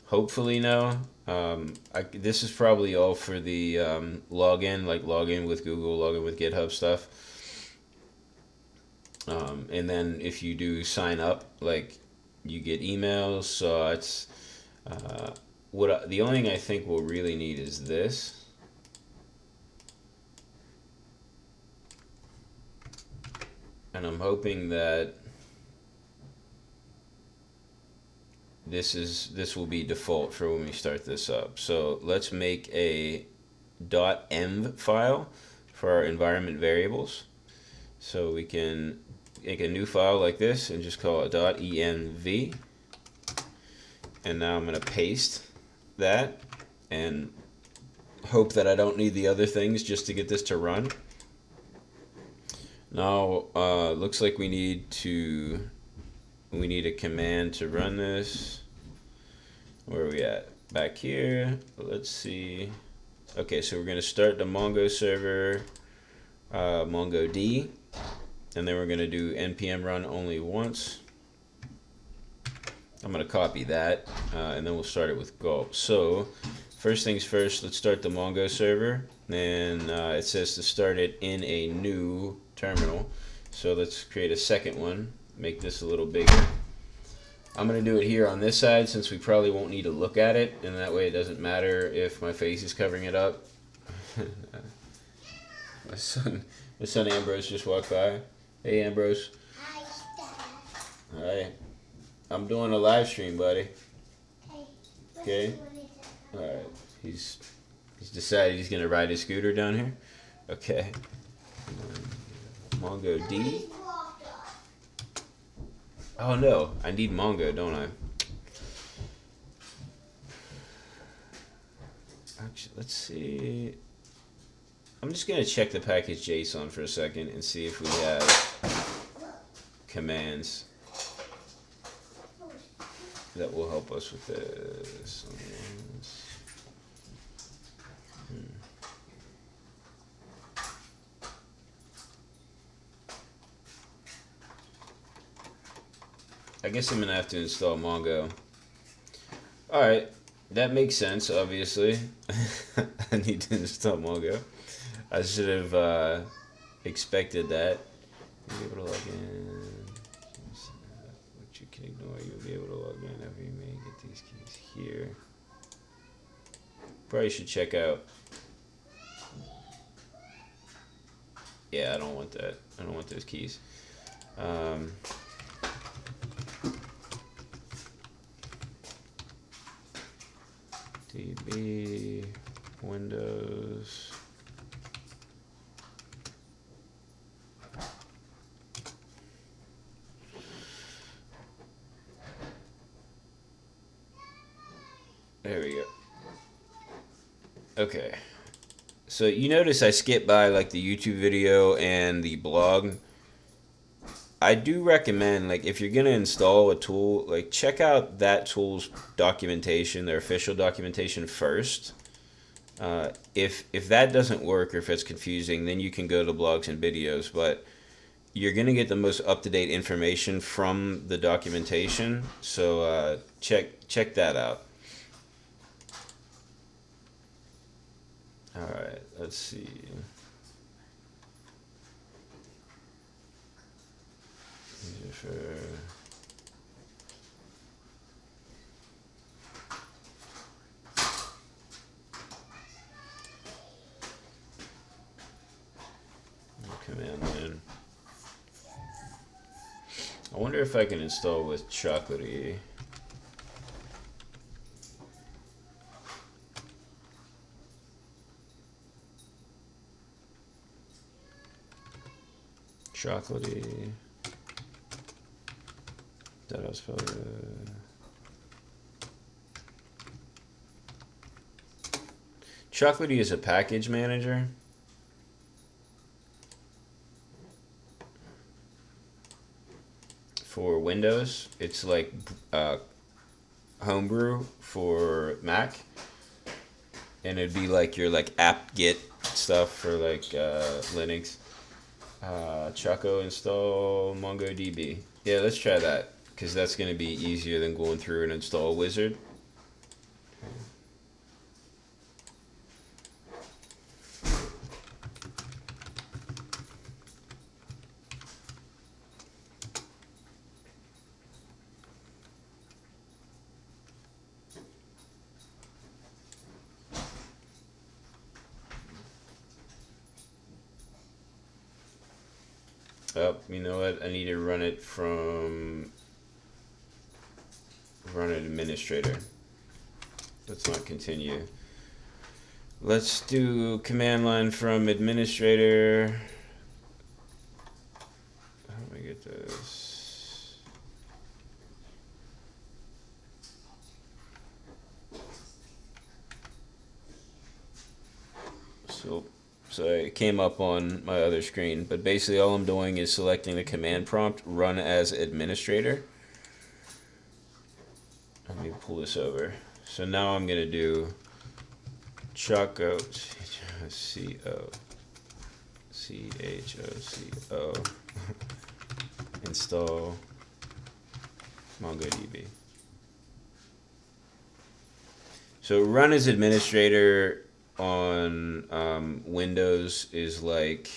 Hopefully, no. This is probably all for the login, like login with Google, login with GitHub stuff. And then if you do sign up, like you get emails. So it's the only thing I think we'll really need is this. And I'm hoping that this will be default for when we start this up. So let's make a .env file for our environment variables. So we can make a new file like this and just call it .env. And now I'm going to paste that and hope that I don't need the other things just to get this to run. Now looks like we need a command to run this. Where are we at? Back here. Let's see. Okay, so we're going to start the Mongo server, mongodb, and then we're going to do npm run only once. I'm going to copy that, and then we'll start it with gulp. So first things first, let's start the Mongo server. And it says to start it in a new terminal. So let's create a second one, make this a little bigger. I'm going to do it here on this side since we probably won't need to look at it, and that way it doesn't matter if my face is covering it up. My son Ambrose just walked by. Hey Ambrose. Hi, Dad. Alright. I'm doing a live stream, buddy. Okay. Alright. He's decided he's going to ride his scooter down here. Okay. MongoD. Oh no, I need Mongo, don't I? Actually, let's see. I'm just going to check the package JSON for a second and see if we have commands that will help us with this. I guess I'm going to have to install Mongo. Alright, that makes sense, obviously. I need to install Mongo. I should have, expected that. You'll be able to log in. What you can ignore, you'll be able to log in whenever you may get these keys here. Probably should check out. Yeah, I don't want that. I don't want those keys. DB, Windows. There we go. Okay. So you notice I skipped by like the YouTube video and the blog. I do recommend, like, if you're gonna install a tool, like, check out that tool's documentation, their official documentation first. If that doesn't work or if it's confusing, then you can go to blogs and videos. But you're gonna get the most up-to-date information from the documentation. So check that out. All right, let's see. These are for command line. I wonder if I can install with chocolatey. Chocolatey. That I'll spell it. Chocolatey is a package manager. For Windows, it's like Homebrew for Mac, and it'd be like your like apt-get stuff for like Linux. Choco install mongodb. Yeah, let's try that because that's going to be easier than going through and install wizard. Oh, you know what? I need to run it from run it administrator. Let's not continue. Let's do command line from administrator. How do I get this? So it came up on my other screen, but basically all I'm doing is selecting the command prompt, run as administrator. Let me pull this over. So now I'm going to do choco, C-O-C-H-O-C-O, install mongodb. So run as administrator on Windows is like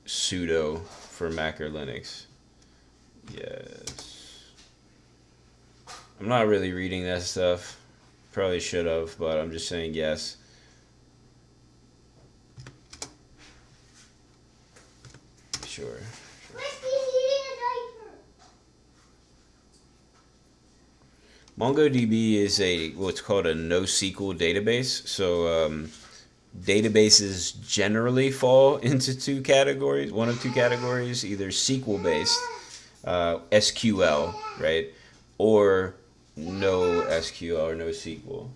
sudo for Mac or Linux. Yes. I'm not really reading that stuff. Probably should have, but I'm just saying yes. Sure. MongoDB is what's called a NoSQL database. So databases generally fall into one of two categories, either SQL-based, SQL, right, or no SQL or no SQL.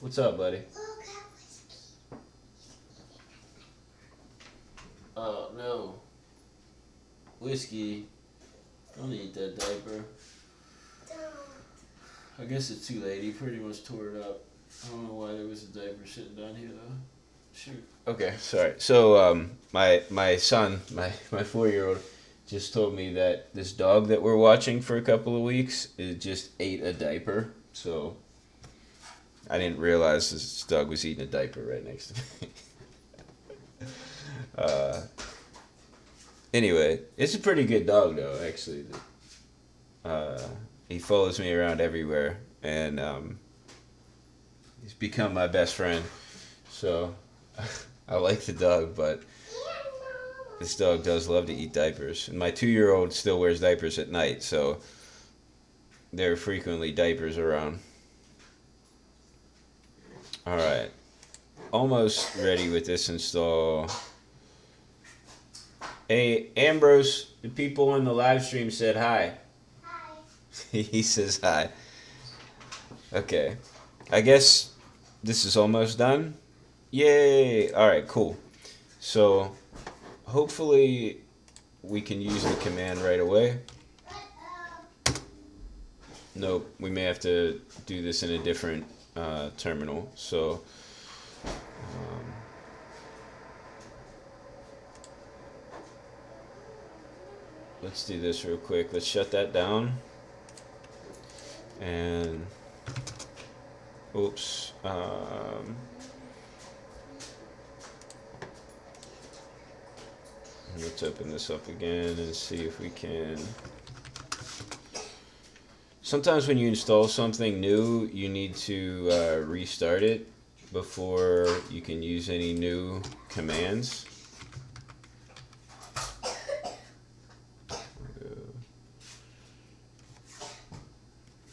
What's up, buddy? Oh, no. Whiskey. Don't eat that diaper. I guess it's too late. He pretty much tore it up. I don't know why there was a diaper sitting down here though. Shoot. Okay, sorry. So my son, my 4-year-old, just told me that this dog that we're watching for a couple of weeks just ate a diaper. So I didn't realize this dog was eating a diaper right next to me. Uh, anyway, it's a pretty good dog though. Actually, he follows me around everywhere, and he's become my best friend. So I like the dog, but this dog does love to eat diapers. And my 2-year-old still wears diapers at night, so there are frequently diapers around. Alright, almost ready with this install. Hey, Ambrose, the people in the live stream said hi. Hi. He says hi. Okay, I guess this is almost done. Yay! Alright, cool. So, hopefully we can use the command right away. Nope, we may have to do this in a different terminal. So, let's do this real quick. Let's shut that down. And, oops. Let's open this up again and see if we can. Sometimes when you install something new, you need to restart it before you can use any new commands.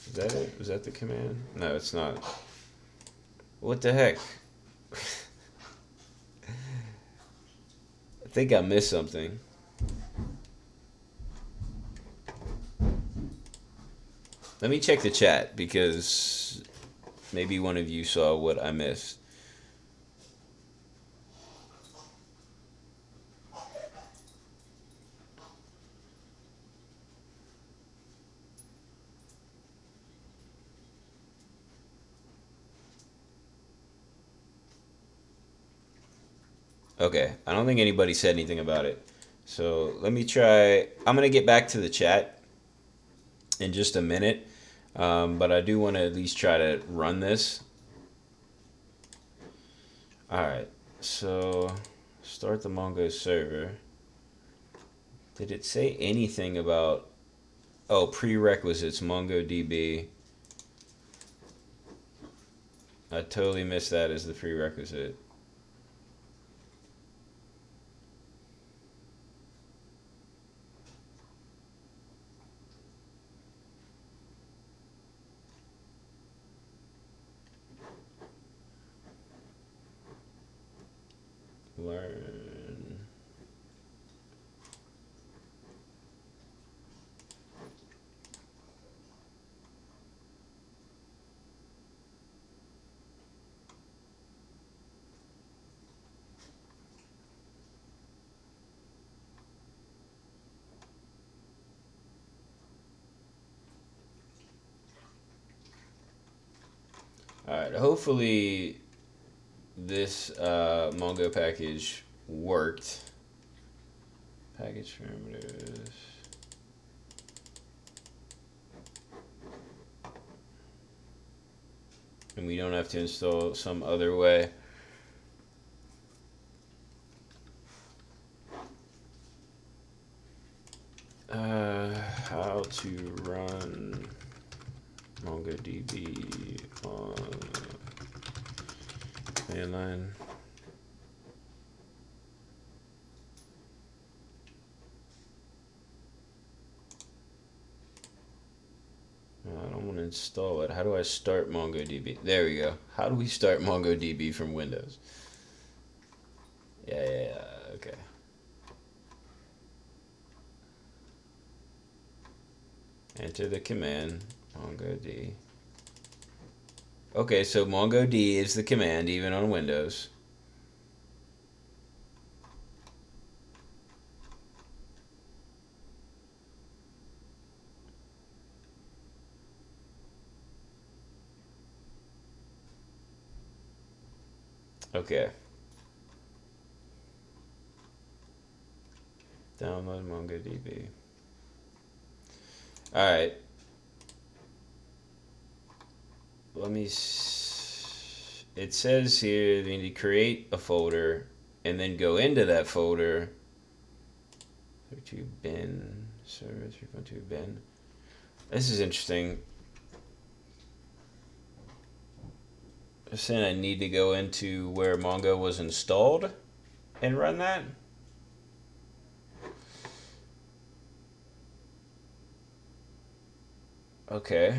Is that it? Was that the command? No, it's not. What the heck? I think I missed something. Let me check the chat because maybe one of you saw what I missed. Okay, I don't think anybody said anything about it. So let me try. I'm going to get back to the chat in just a minute, but I do want to at least try to run this. Alright, so start the Mongo server. Did it say anything about, oh, prerequisites, MongoDB? I totally missed that as the prerequisite. Learn. Alright, hopefully this Mongo package worked. Package parameters. And we don't have to install some other way. How to run MongoDB on command line. I don't want to install it. How do I start MongoDB? There we go. How do we start MongoDB from Windows? Yeah, okay. Enter the command, MongoD. Okay, so MongoD is the command even on Windows. Okay. Download MongoDB. Alright. Let me... It says here they need to create a folder and then go into that folder. 32 bin server 3.2 bin. This is interesting. They're saying I need to go into where Mongo was installed and run that. Okay.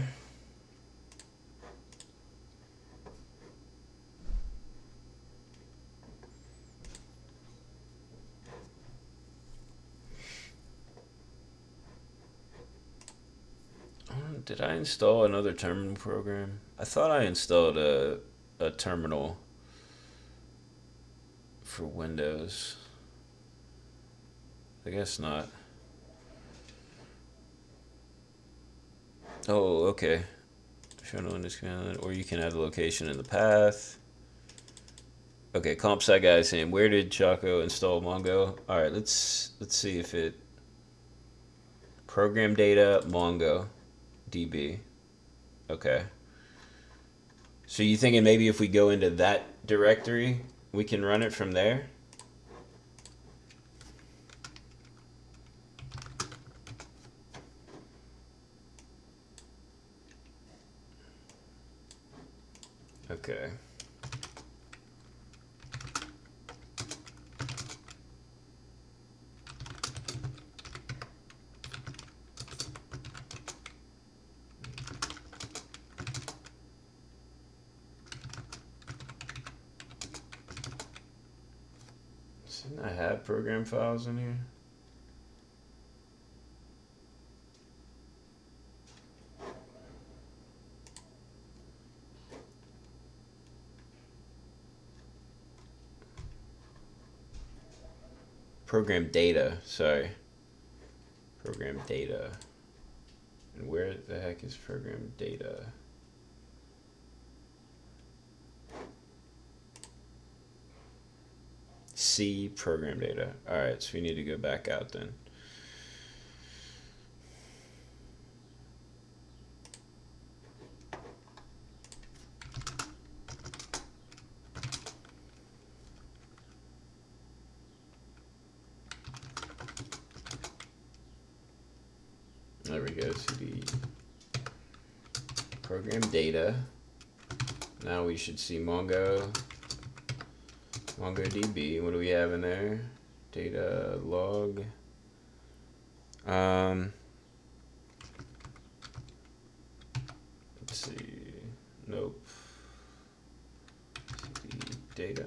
Did I install another terminal program? I thought I installed a terminal for Windows. I guess not. Oh, okay. Show no Windows command, or you can add the location in the path. Okay, comp site guy saying, where did Choco install Mongo? All right, let's see if it program data Mongo DB. Okay. So you thinking maybe if we go into that directory, we can run it from there? Okay. Shouldn't I have program files in here? Program data, sorry. Program data. And where the heck is program data? C program data. Alright, so we need to go back out then. There we go, cd program data. Now we should see MongoDB. What do we have in there? Data log. Let's see. Nope. cd data.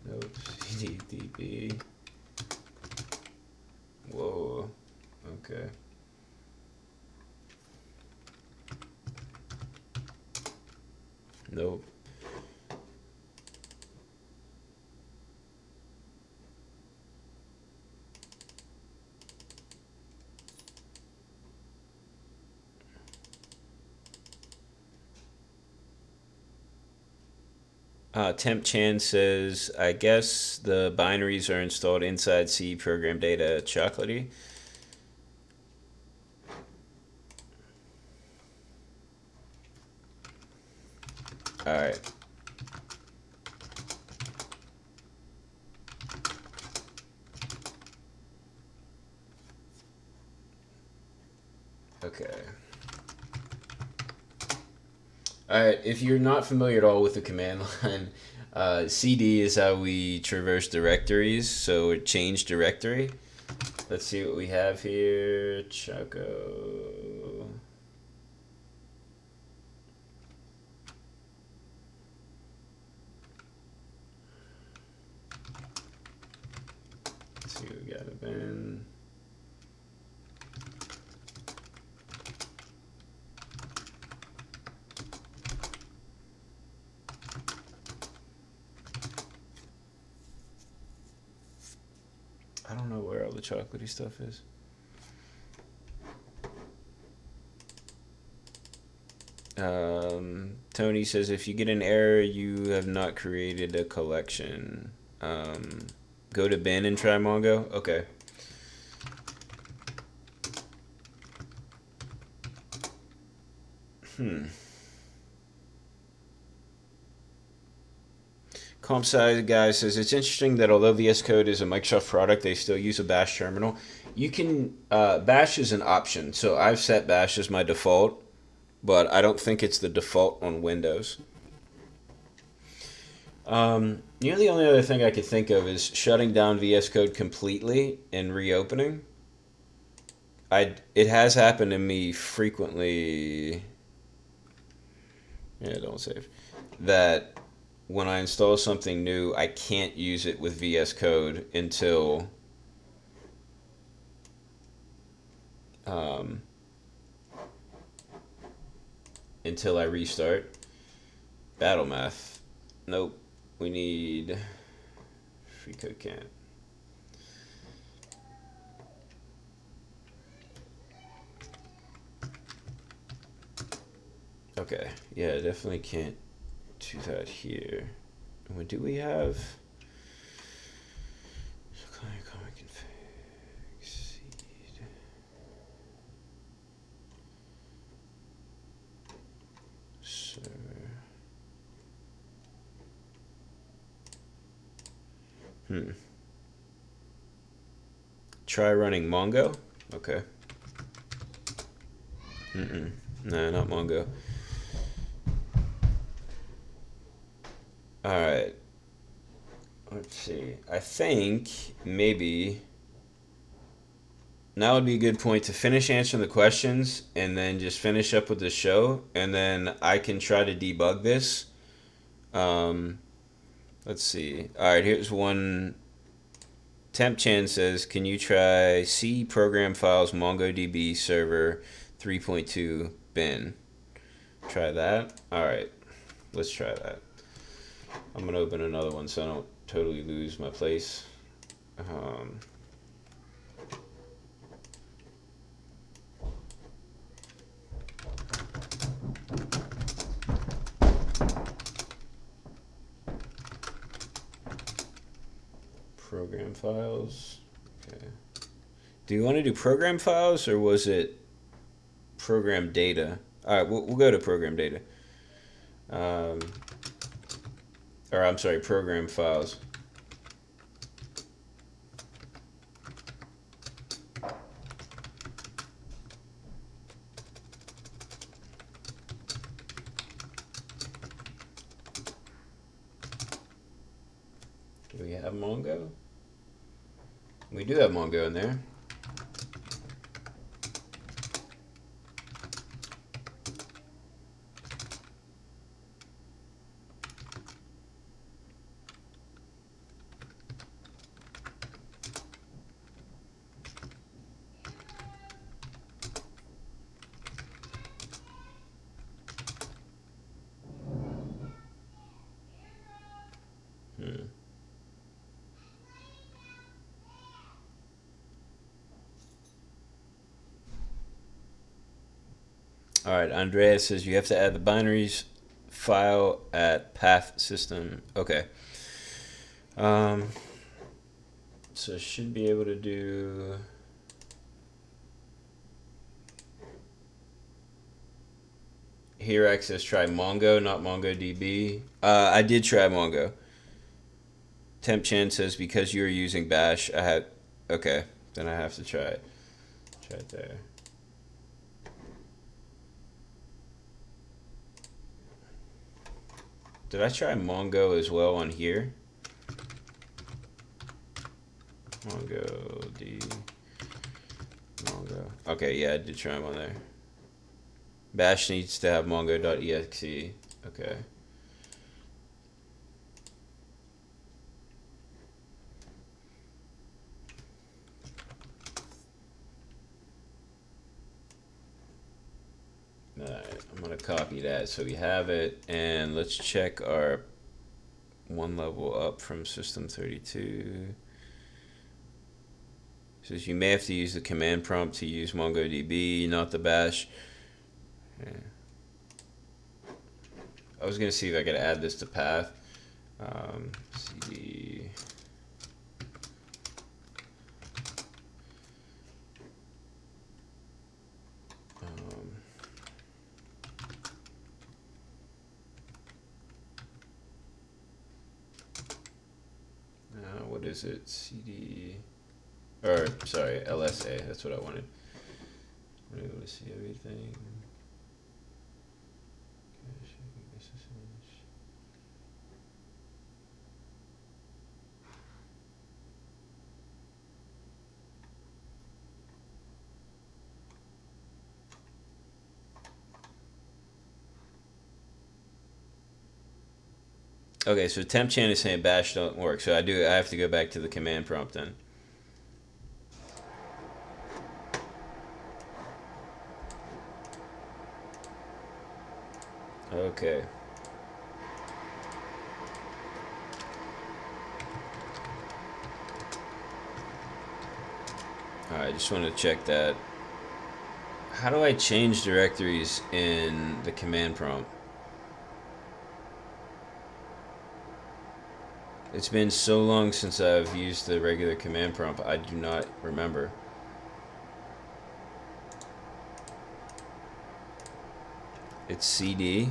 Nope. cd-db. Whoa. Okay. Nope. Temp Chan says, I guess the binaries are installed inside C program data chocolatey. All right. Okay. Alright, if you're not familiar at all with the command line, cd is how we traverse directories, so change directory. Let's see what we have here. Choco. Let's see what we got a bin. I don't know where all the chocolatey stuff is. Tony says, if you get an error, you have not created a collection. Go to bin and try Mongo. Okay. Comp size guy says it's interesting that although VS Code is a Microsoft product, they still use a Bash terminal. You can Bash is an option, so I've set Bash as my default, but I don't think it's the default on Windows. The only other thing I could think of is shutting down VS Code completely and reopening. It has happened to me frequently. Yeah, don't save. That when I install something new, I can't use it with VS Code until I restart. Battle math. Nope. We need freeCodeCamp. Okay. Yeah, definitely can't do that here. What do we have? Comic config seed. Server. Try running Mongo. Okay. No, not Mongo. Alright. Let's see. I think maybe now would be a good point to finish answering the questions and then just finish up with the show, and then I can try to debug this. Let's see. Alright, here's one. Temp Chan says, can you try C program files mongodb server 3.2 bin? Try that. Alright, let's try that. I'm going to open another one so I don't totally lose my place. Program files. Okay. Do you want to do program files or was it program data? All right, we'll go to program data. Or I'm sorry, program files. Do we have Mongo? We do have Mongo in there. All right, Andreas says you have to add the binaries file at path system. Okay. So should be able to do. Here access try Mongo, not MongoDB. I did try Mongo. Temp Chan says because you're using Bash, I had. Okay, then I have to try it. Try it there. Did I try Mongo as well on here? Mongo. Okay, yeah, I did try them on there. Bash needs to have mongo.exe. Okay. Alright, I'm going to copy that so we have it. And let's check our one level up from System32. It says you may have to use the command prompt to use MongoDB, not the Bash. Yeah. I was going to see if I could add this to path. CD. is it? CD, or sorry, LSA. That's what I wanted. I'm able to see everything. Okay, so temp chan is saying bash don't work, so I have to go back to the command prompt then. Okay. Alright, I just want to check that. How do I change directories in the command prompt? It's been so long since I've used the regular command prompt, I do not remember. It's CD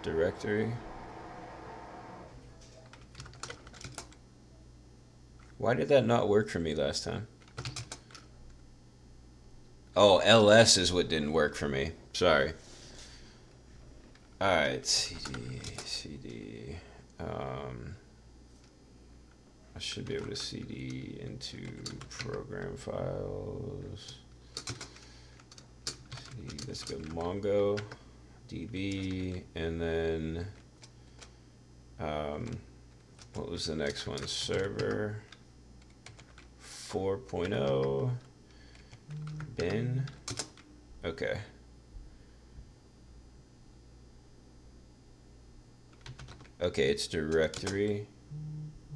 directory. Why did that not work for me last time? Oh, LS is what didn't work for me. Sorry. Alright, CD. I should be able to CD into program files. Let's go mongodb, and then what was the next one? Server 4.0 bin. Okay. Okay, it's directory.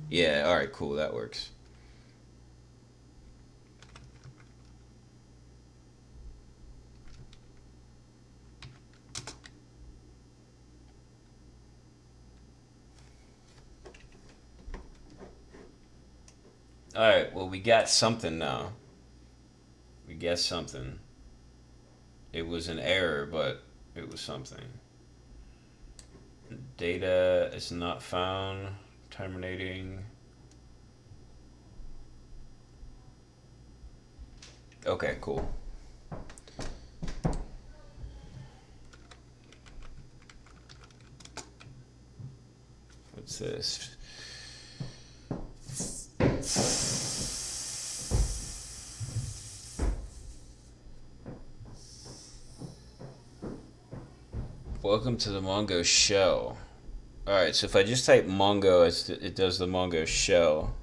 Yeah, alright, cool, that works. Alright, well, we got something now. We guessed something. It was an error, but it was something. Data is not found. Terminating. Okay, cool. What's this? Welcome to the Mongo shell. Alright, so if I just type Mongo, it does the Mongo shell.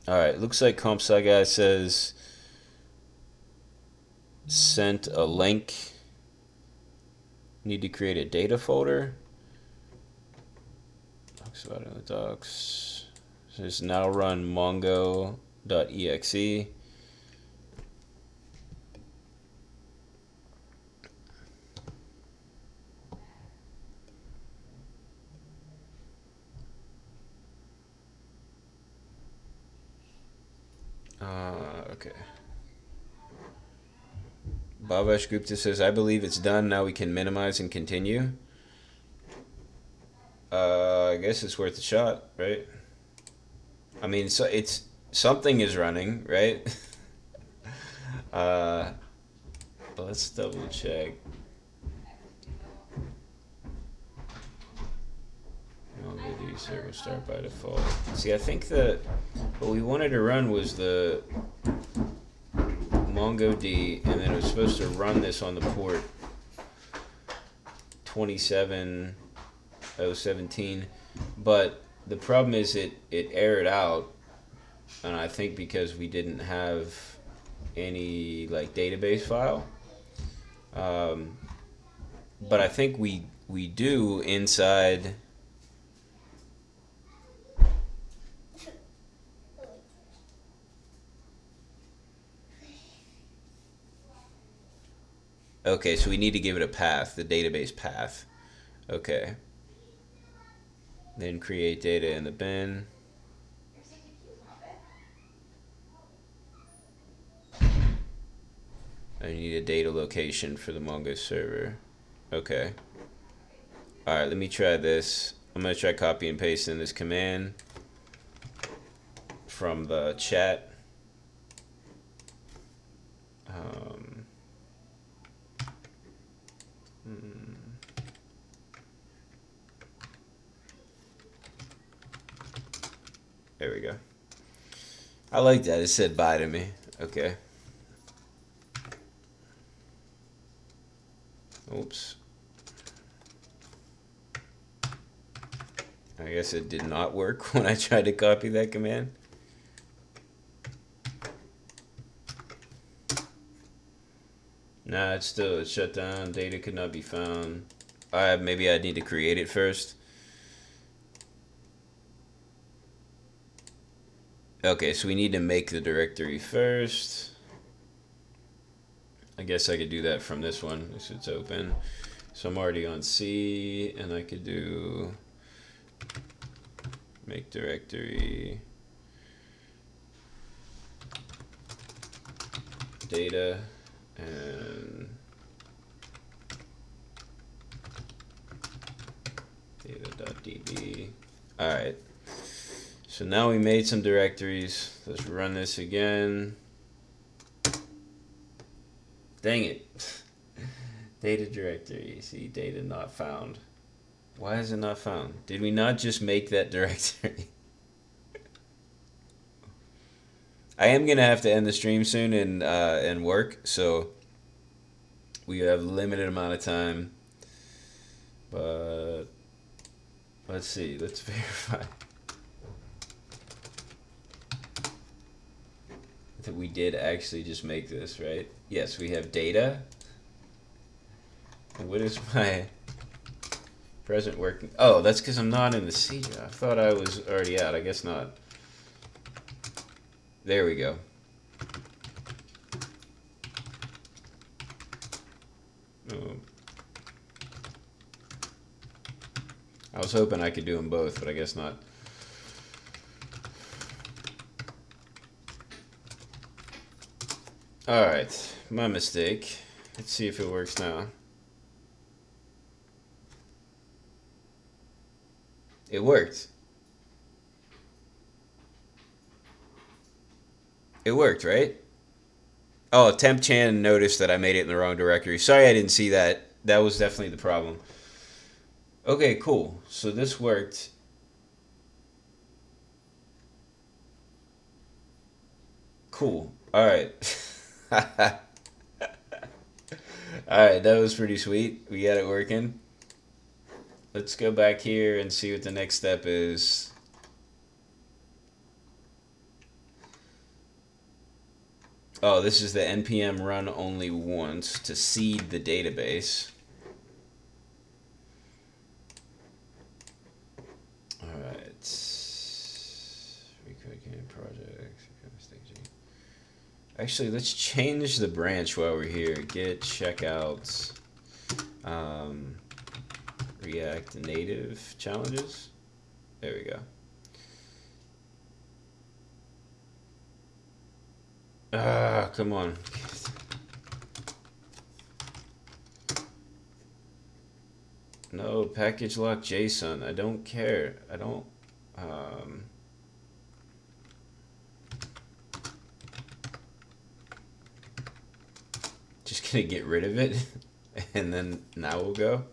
Alright, looks like CompSci guy says sent a link. Need to create a data folder. Talks about it in the docs. Says now run mongo.exe. Okay. Babash Gupta says, I believe it's done. Now we can minimize and continue. I guess it's worth a shot, right? I mean, so it's something is running, right? Let's double check. MongoDB server start by default. See, I think that what we wanted to run was the MongoD, and then it was supposed to run this on the port 27017, but the problem is it errored out, and I think because we didn't have any like database file, but I think we do inside. Okay, so we need to give it a path, the database path. Okay. Then create data in the bin. I need a data location for the Mongo server. Okay. Alright, let me try this. I'm going to try copy and pasting this command from the chat. There we go. I like that. It said bye to me. Okay. Oops. I guess it did not work when I tried to copy that command. Nah, it's shut down. Data could not be found. Maybe I need to create it first. Okay, so we need to make the directory first. I guess I could do that from this one, if it's open. So I'm already on C, and I could do make directory data and data.db. All right. So now we made some directories. Let's run this again. Dang it. Data directory. See, data not found. Why is it not found? Did we not just make that directory? I am going to have to end the stream soon and work. So we have a limited amount of time. But let's see. Let's verify that we did actually just make this, right? Yes, we have data. What is my present working? Oh, that's because I'm not in the C. I thought I was already out. I guess not. There we go. Oh. I was hoping I could do them both, but I guess not. Alright, my mistake. Let's see if it works now. It worked. It worked, right? Oh, Temp Chan noticed that I made it in the wrong directory. Sorry I didn't see that. That was definitely the problem. Okay, cool. So this worked. Cool. Alright. Alright, that was pretty sweet. We got it working. Let's go back here and see what the next step is. Oh, this is the NPM run only once to seed the database. Alright. FreeCodeCamp project. Actually, let's change the branch while we're here. Git checkouts. React Native challenges. There we go. Ah, come on. No, package lock JSON. I don't care. I don't. Just gonna get rid of it, and then now we'll go.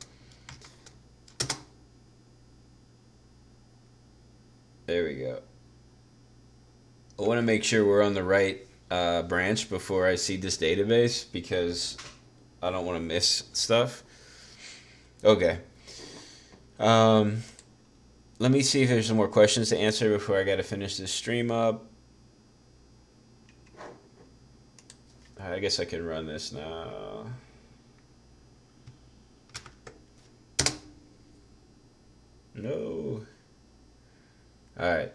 There we go. I want to make sure we're on the right branch before I seed this database because I don't want to miss stuff. Okay. Let me see if there's some more questions to answer before I got to finish this stream up. I guess I can run this now. No. All right.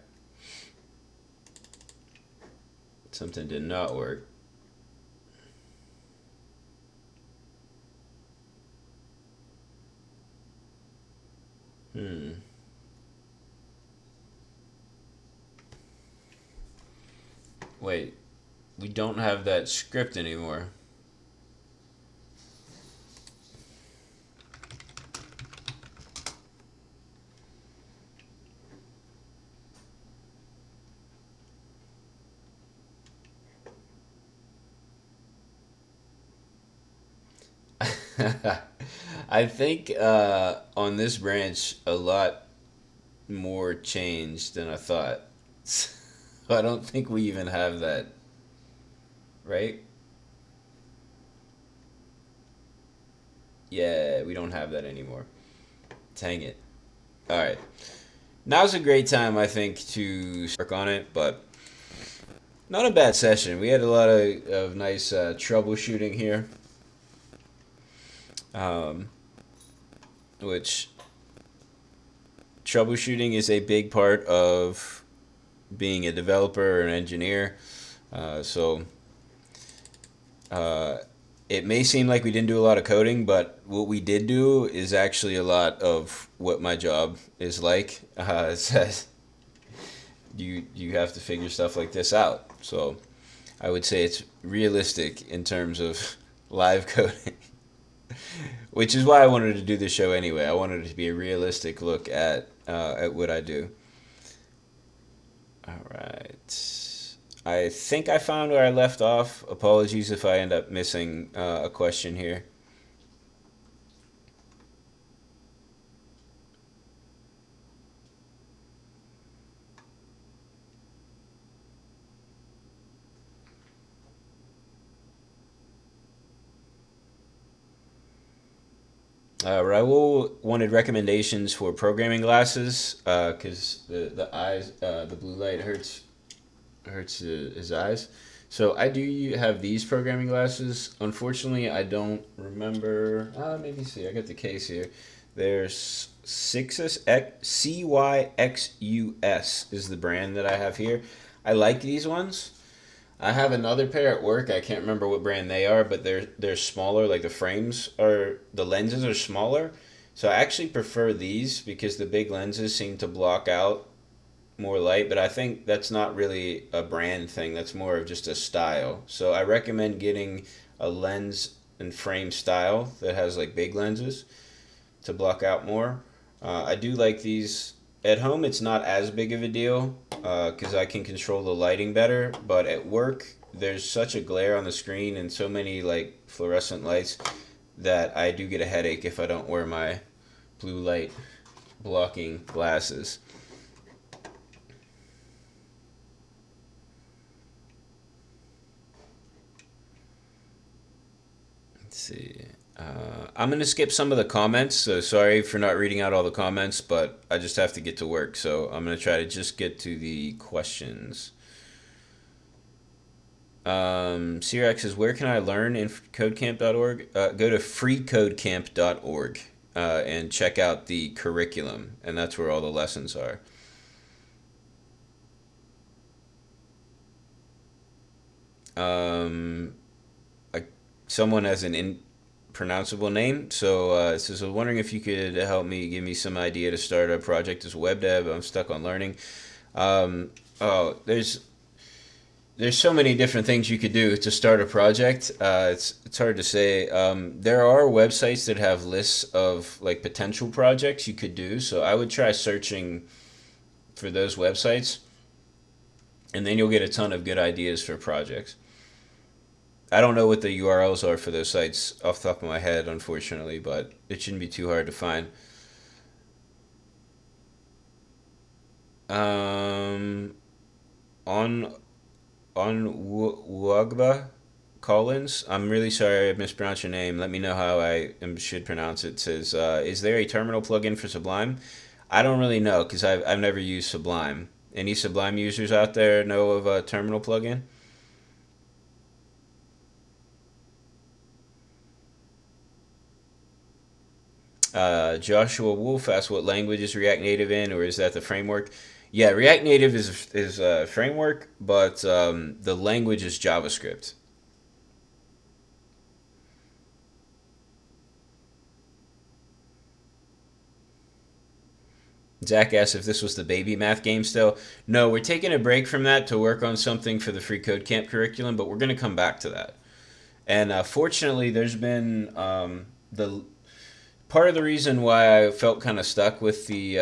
Something did not work. Wait, we don't have that script anymore. I think on this branch a lot more changed than I thought. I don't think we even have that, right? Yeah, we don't have that anymore. Dang it. All right. Now's a great time, I think, to work on it, but not a bad session. We had a lot of nice troubleshooting here, um, which troubleshooting is a big part of being a developer or an engineer. So uh, it may seem like we didn't do a lot of coding, but what we did do is actually a lot of what my job is like. It says you have to figure stuff like this out. So I would say it's realistic in terms of live coding, which is why I wanted to do this show anyway. I wanted it to be a realistic look at what I do. All right. I think I found where I left off. Apologies if I end up missing a question here. Raul wanted recommendations for programming glasses because the eyes the blue light hurts his eyes. So I do have these programming glasses. Unfortunately, I don't remember. Maybe see. I got the case here. There's CYXUS is the brand that I have here. I like these ones. I have another pair at work. I can't remember what brand they are, but they're smaller. Like the lenses are smaller. So I actually prefer these because the big lenses seem to block out more light, but I think that's not really a brand thing. That's more of just a style. So I recommend getting a lens and frame style that has like big lenses to block out more. I do like these. At home, it's not as big of a deal because I can control the lighting better. But at work, there's such a glare on the screen and so many like fluorescent lights that I do get a headache if I don't wear my blue light blocking glasses. Let's see. I'm going to skip some of the comments, so sorry for not reading out all the comments, but I just have to get to work, so I'm going to try to just get to the questions. Sirac says, where can I learn in CodeCamp.org? Go to freeCodeCamp.org and check out the curriculum, and that's where all the lessons are. Um, Someone has an impronounceable name, so it says, I was wondering if you could help me, give me some idea to start a project as a web dev. I'm stuck on learning. Oh, there's so many different things you could do to start a project. It's hard to say. There are websites that have lists of like potential projects you could do. So I would try searching for those websites, and then you'll get a ton of good ideas for projects. I don't know what the URLs are for those sites off the top of my head, unfortunately, but it shouldn't be too hard to find. Um, on Wagba Collins. I'm really sorry I mispronounced your name. Let me know how should pronounce it. It says, is there a terminal plugin for Sublime? I don't really know because I've never used Sublime. Any Sublime users out there know of a terminal plugin? Joshua Wolf asked what language is React Native in, or is that the framework? Yeah, React Native is a framework, but the language is JavaScript. Zach asked if this was the baby math game still. No, we're taking a break from that to work on something for the free code camp curriculum, but we're going to come back to that. And fortunately, there's been the part of the reason why I felt kind of stuck with the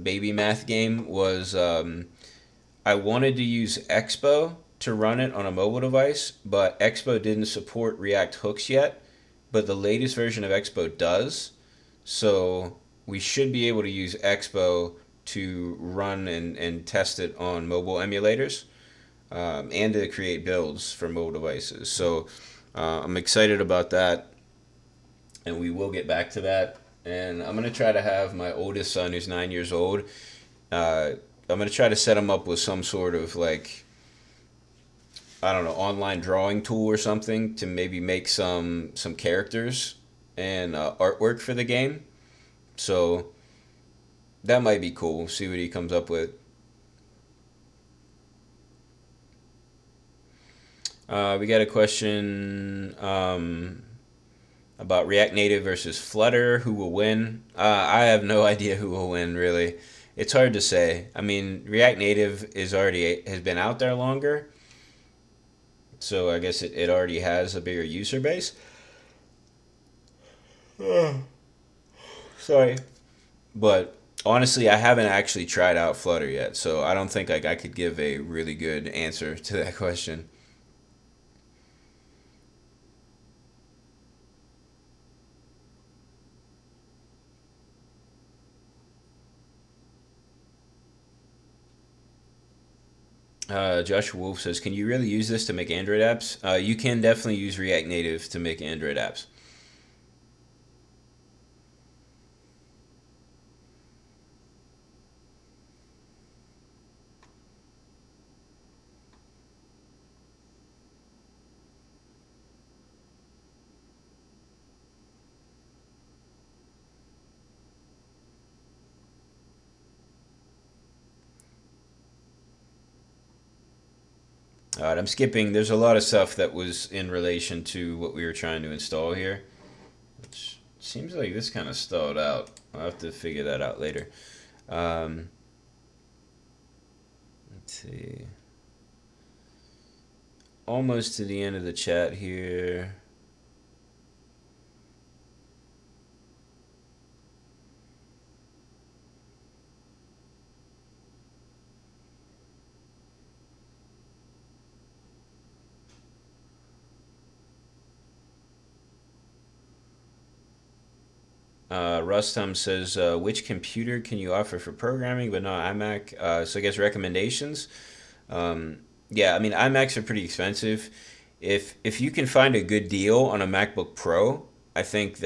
baby math game was I wanted to use Expo to run it on a mobile device, but Expo didn't support React hooks yet. But the latest version of Expo does. So we should be able to use Expo to run and test it on mobile emulators and to create builds for mobile devices. So I'm excited about that, and we will get back to that. And I'm going to try to have my oldest son, who's 9 years old, I'm going to try to set him up with some sort of like, I don't know, online drawing tool or something to maybe make some characters and artwork for the game. So that might be cool. See what he comes up with. We got a question about React Native versus Flutter. Who will win? I have no idea who will win, really. It's hard to say. I mean, React Native has been out there longer, so I guess it already has a bigger user base. Sorry. But honestly, I haven't actually tried out Flutter yet, so I don't think I could give a really good answer to that question. Josh Wolf says, "Can you really use this to make Android apps?" You can definitely use React Native to make Android apps. All right, I'm skipping. There's a lot of stuff that was in relation to what we were trying to install here, which seems like this kind of stalled out. I'll have to figure that out later. Um, let's see. Almost to the end of the chat here. Rustum says, which computer can you offer for programming but not iMac? So I guess recommendations. Yeah, I mean iMacs are pretty expensive. If you can find a good deal on a MacBook Pro, I think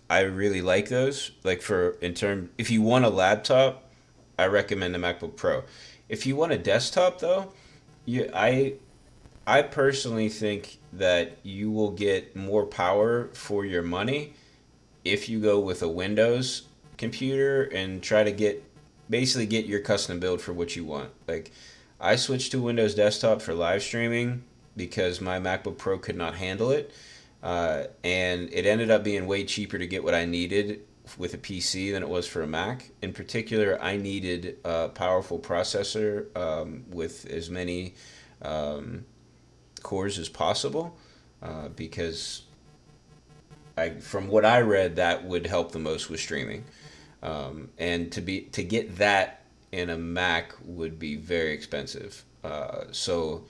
I really like those. Like if you want a laptop, I recommend the MacBook Pro. If you want a desktop though, you I personally think that you will get more power for your money if you go with a Windows computer and try to basically get your custom build for what you want. Like I switched to Windows Desktop for live streaming because my MacBook Pro could not handle it, and it ended up being way cheaper to get what I needed with a PC than it was for a Mac. In particular, I needed a powerful processor with as many cores as possible because from what I read, that would help the most with streaming. And to get that in a Mac would be very expensive. So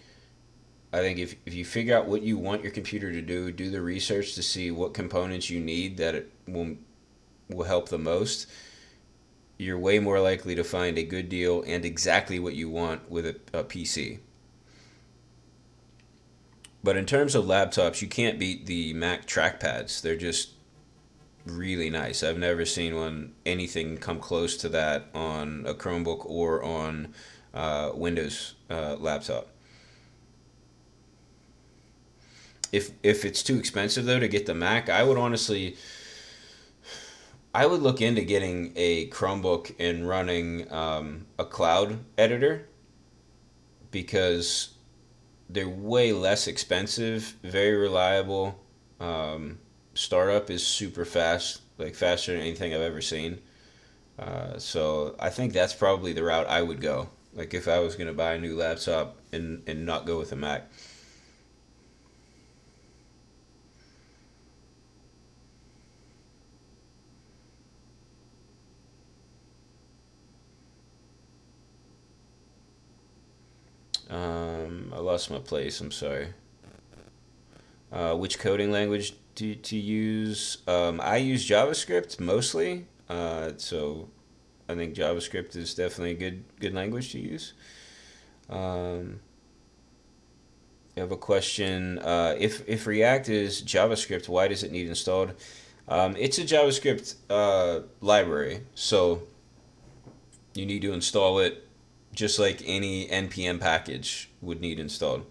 I think if you figure out what you want your computer to do the research to see what components you need that it will help the most. You're way more likely to find a good deal and exactly what you want with a PC. But in terms of laptops, you can't beat the Mac trackpads. They're just really nice. I've never seen anything come close to that on a Chromebook or on Windows laptop. If it's too expensive though to get the Mac, I would look into getting a Chromebook and running a cloud editor because they're way less expensive, very reliable. Startup is super fast, like faster than anything I've ever seen. So I think that's probably the route I would go. Like if I was going to buy a new laptop and not go with a Mac. I lost my place. I'm sorry. Which coding language to use? I use JavaScript mostly. So I think JavaScript is definitely a good language to use. Um, I have a question. If React is JavaScript, why does it need installed? It's a JavaScript library, so you need to install it just like any NPM package would need installed.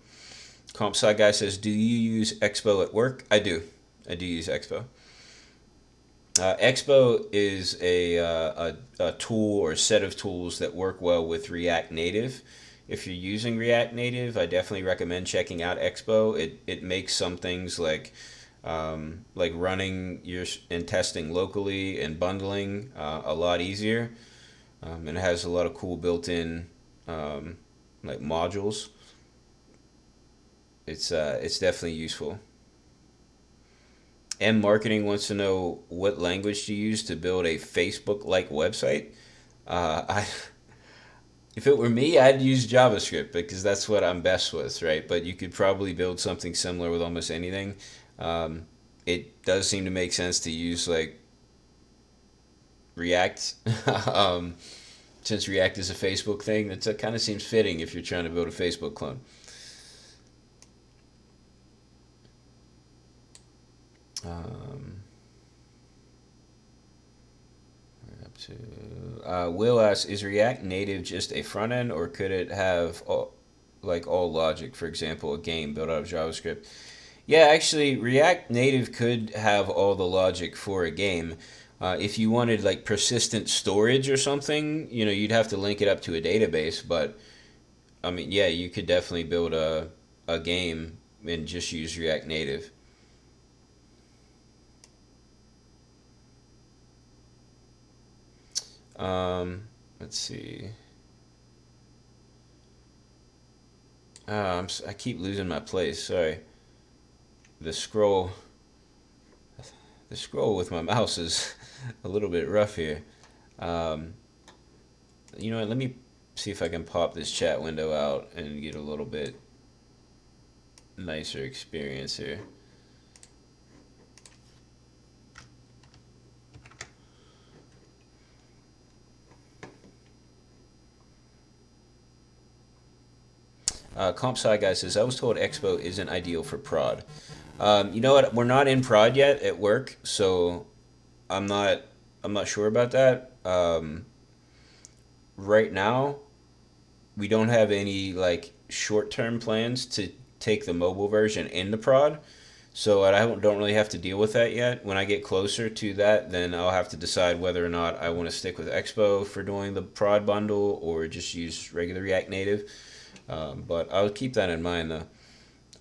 Comp Sci Guy says, "Do you use Expo at work?" I do. I do use Expo. Expo is a tool or a set of tools that work well with React Native. If you're using React Native, I definitely recommend checking out Expo. It makes some things like running your and testing locally and bundling a lot easier, and it has a lot of cool built-in like modules. It's definitely useful. M Marketing wants to know what language to use to build a Facebook-like website. I If it were me, I'd use JavaScript because that's what I'm best with, right? But you could probably build something similar with almost anything. Um, it does seem to make sense to use like React, um, since React is a Facebook thing. That kind of seems fitting if you're trying to build a Facebook clone. Um, up to Will asks, is React Native just a front end, or could it have all logic? For example, a game built out of JavaScript. Yeah, actually, React Native could have all the logic for a game. If you wanted like persistent storage or something, you'd have to link it up to a database. But I mean, yeah, you could definitely build a game and just use React Native. Let's see. I keep losing my place. Sorry. The scroll, the scroll with my mouse is a little bit rough here. Um, you know what? Let me see if I can pop this chat window out and get a little bit nicer experience here. Comp Sci Guy says, I was told Expo isn't ideal for prod. You know what? We're not in prod yet at work, so I'm not I'm not sure about that. Right now, we don't have any like short-term plans to take the mobile version into prod. So I don't really have to deal with that yet. When I get closer to that, then I'll have to decide whether or not I want to stick with Expo for doing the prod bundle or just use regular React Native. But I'll keep that in mind though.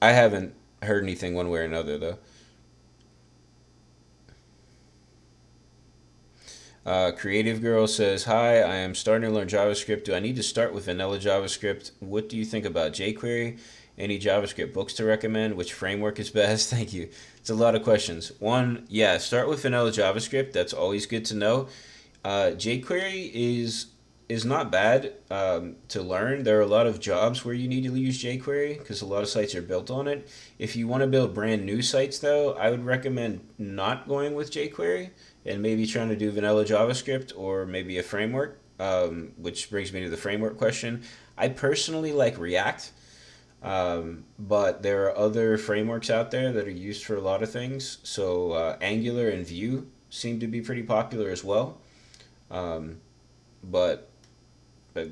I haven't heard anything one way or another though. Creative Girl says, "Hi, I am starting to learn JavaScript. Do I need to start with vanilla JavaScript? What do you think about jQuery? Any JavaScript books to recommend? Which framework is best?" Thank you. It's a lot of questions. One, yeah, start with vanilla JavaScript. That's always good to know. jQuery is not bad to learn. There are a lot of jobs where you need to use jQuery because a lot of sites are built on it. If you want to build brand new sites, though, I would recommend not going with jQuery and maybe trying to do vanilla JavaScript or maybe a framework. Which brings me to the framework question. I personally like React, but there are other frameworks out there that are used for a lot of things. So Angular and Vue seem to be pretty popular as well. Um, but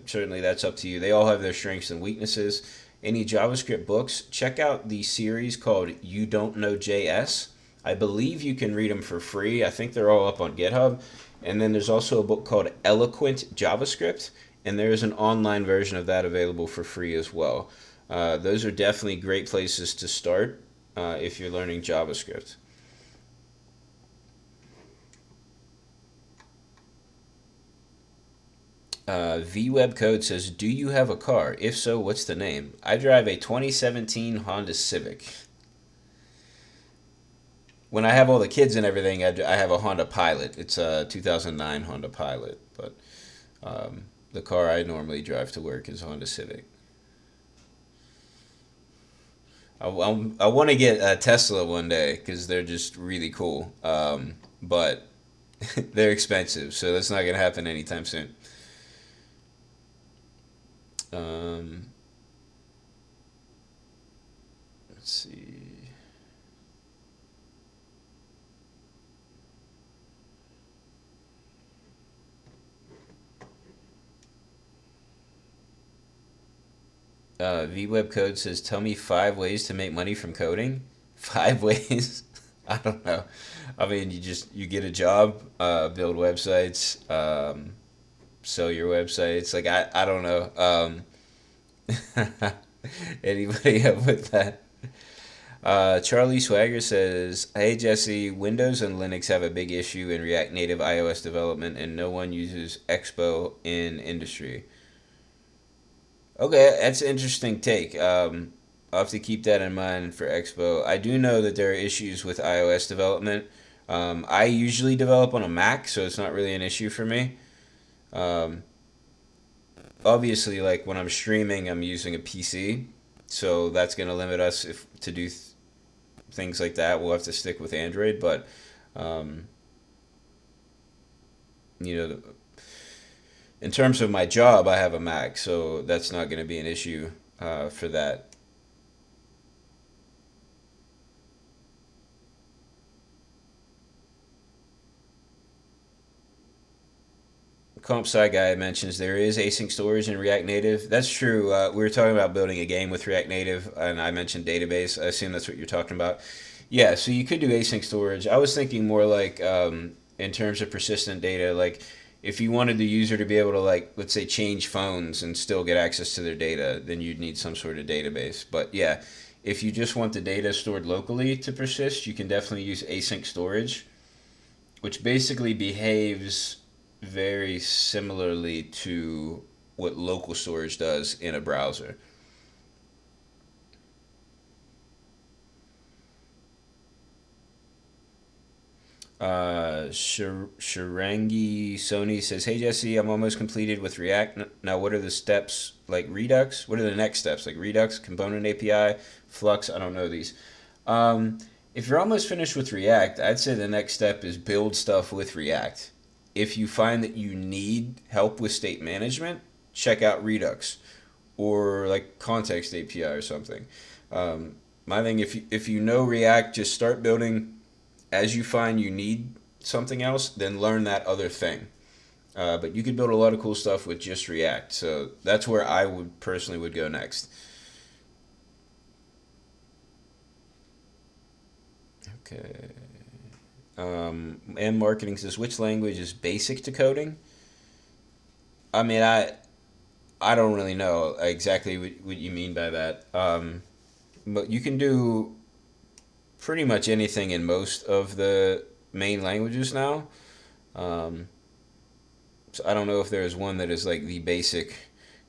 certainly that's up to you. They all have their strengths and weaknesses. Any JavaScript books, check out the series called You Don't Know JS. I believe you can read them for free. I think they're all up on GitHub. And then there's also a book called Eloquent JavaScript, and there is an online version of that available for free as well. Those are definitely great places to start if you're learning JavaScript. VWeb Code says, "Do you have a car? If so, what's the name?" I drive a 2017 Honda Civic. When I have all the kids and everything, I have a Honda Pilot. It's a 2009 Honda Pilot, but the car I normally drive to work is a Honda Civic. I want to get a Tesla one day because they're just really cool, but they're expensive, so that's not going to happen anytime soon. Um, let's see. VWeb Code says, "Tell me 5 ways to make money from coding." 5 ways? I don't know. I mean, you get a job, build websites, sell your websites. Like I don't know. Anybody up with that? Charlie Swagger says, "Hey Jesse, Windows and Linux have a big issue in React Native iOS development, and no one uses Expo in industry." Okay, that's an interesting take. I'll have to keep that in mind for Expo. I do know that there are issues with iOS development. I usually develop on a Mac, so it's not really an issue for me. Um, Obviously, like when I'm streaming, I'm using a PC, so that's going to limit us if to do things like that. We'll have to stick with Android, but um, you know, in terms of my job, I have a Mac, so that's not going to be an issue for that. Comp sci guy mentions there is async storage in React Native. That's true. We were talking about building a game with React Native, and I mentioned database. I assume that's what you're talking about. Yeah, so you could do async storage. I was thinking more like in terms of persistent data, like if you wanted the user to be able to, like, let's say, change phones and still get access to their data, then you'd need some sort of database. But yeah, if you just want the data stored locally to persist, you can definitely use async storage, which basically behaves very similarly to what local storage does in a browser. Sharangi Sony says, "Hey Jesse, I'm almost completed with React. Now, what are the steps like Redux? What are the next steps like Redux, Component API, Flux? I don't know these. Um, if you're almost finished with React, I'd say the next step is build stuff with React. If you find that you need help with state management, check out Redux or like Context API or something. My thing, if you know React, just start building. As you find you need something else, then learn that other thing. But you could build a lot of cool stuff with just React. So that's where I would personally would go next. Okay. And marketing says, which language is basic to coding? I mean, I don't really know exactly what you mean by that. But you can do pretty much anything in most of the main languages now. Um, so I don't know if there's one that is like the basic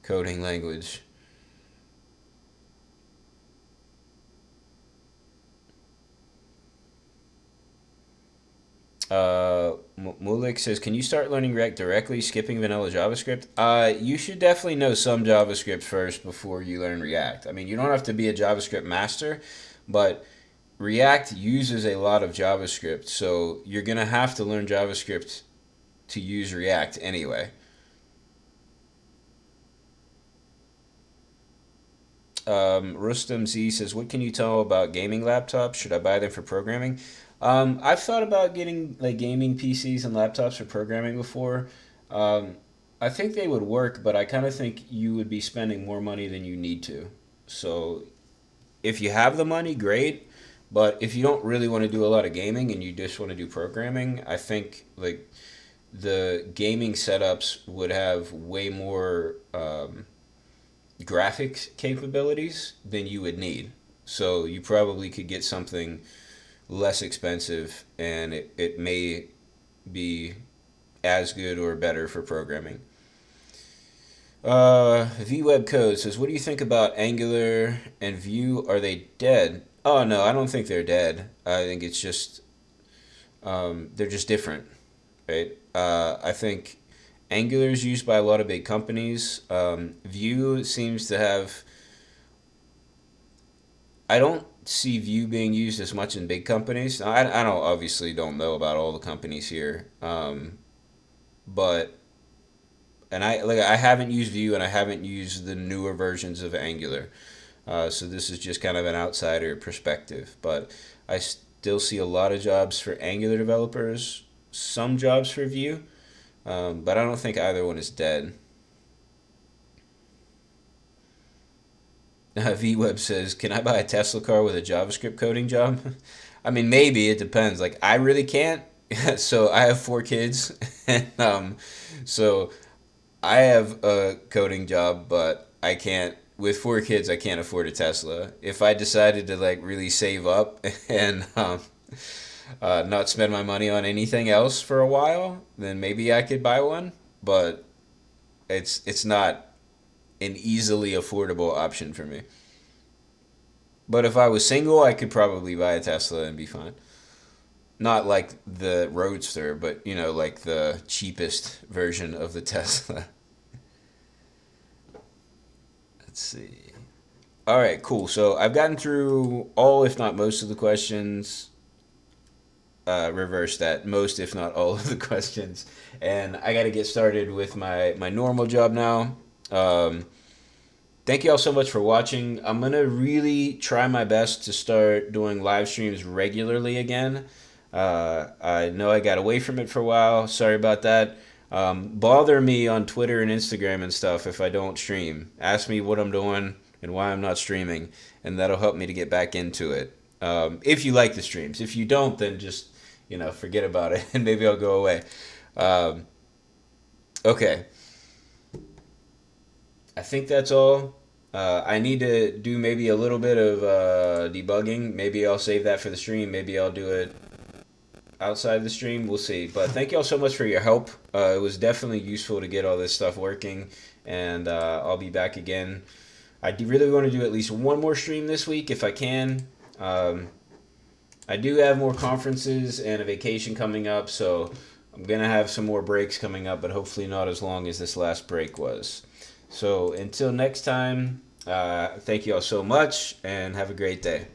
coding language. Mulik says, "Can you start learning React directly, skipping vanilla JavaScript?" You should definitely know some JavaScript first before you learn React. I mean, you don't have to be a JavaScript master, but React uses a lot of JavaScript, so you're gonna have to learn JavaScript to use React anyway. Rustam Z says, "What can you tell about gaming laptops? Should I buy them for programming?" I've thought about getting like gaming PCs and laptops for programming before. Um, I think they would work, but I kind of think you would be spending more money than you need to. So if you have the money, great. But if you don't really want to do a lot of gaming and you just want to do programming, I think like the gaming setups would have way more graphics capabilities than you would need. So you probably could get something less expensive and it may be as good or better for programming. VWeb Code says, what do you think about Angular and Vue? Are they dead? Oh, no, I don't think they're dead. I think it's just, they're just different, right? I think Angular is used by a lot of big companies. Vue seems to have, I don't see Vue being used as much in big companies. I don't obviously don't know about all the companies here, but and I haven't used Vue and I haven't used the newer versions of Angular. So this is just kind of an outsider perspective, but I still see a lot of jobs for Angular developers, some jobs for Vue, but I don't think either one is dead. VWeb says, "Can I buy a Tesla car with a JavaScript coding job?" I mean, maybe it depends. Like, I really can't. So I have 4 kids, and so I have a coding job, but I can't. With 4 kids, I can't afford a Tesla. If I decided to like really save up and not spend my money on anything else for a while, then maybe I could buy one. But it's not an easily affordable option for me. But if I was single, I could probably buy a Tesla and be fine. Not like the Roadster, but like the cheapest version of the Tesla. Let's see. All right, cool. So I've gotten through all, if not most, of the questions. Reverse that, most, if not all, of the questions, and I got to get started with my normal job now. Thank you all so much for watching. I'm gonna really try my best to start doing live streams regularly again. I know I got away from it for a while. Sorry about that. Bother me on Twitter and Instagram and stuff if I don't stream. Ask me what I'm doing and why I'm not streaming, and that'll help me to get back into it. If you like the streams. If you don't, then just forget about it, and maybe I'll go away. Okay. I think that's all. I need to do maybe a little bit of debugging. Maybe I'll save that for the stream. Maybe I'll do it outside the stream. We'll see. But thank you all so much for your help. It was definitely useful to get all this stuff working, and I'll be back again. I do really want to do at least one more stream this week if I can. I do have more conferences and a vacation coming up, so I'm going to have some more breaks coming up, but hopefully not as long as this last break was. So until next time, thank you all so much, and have a great day.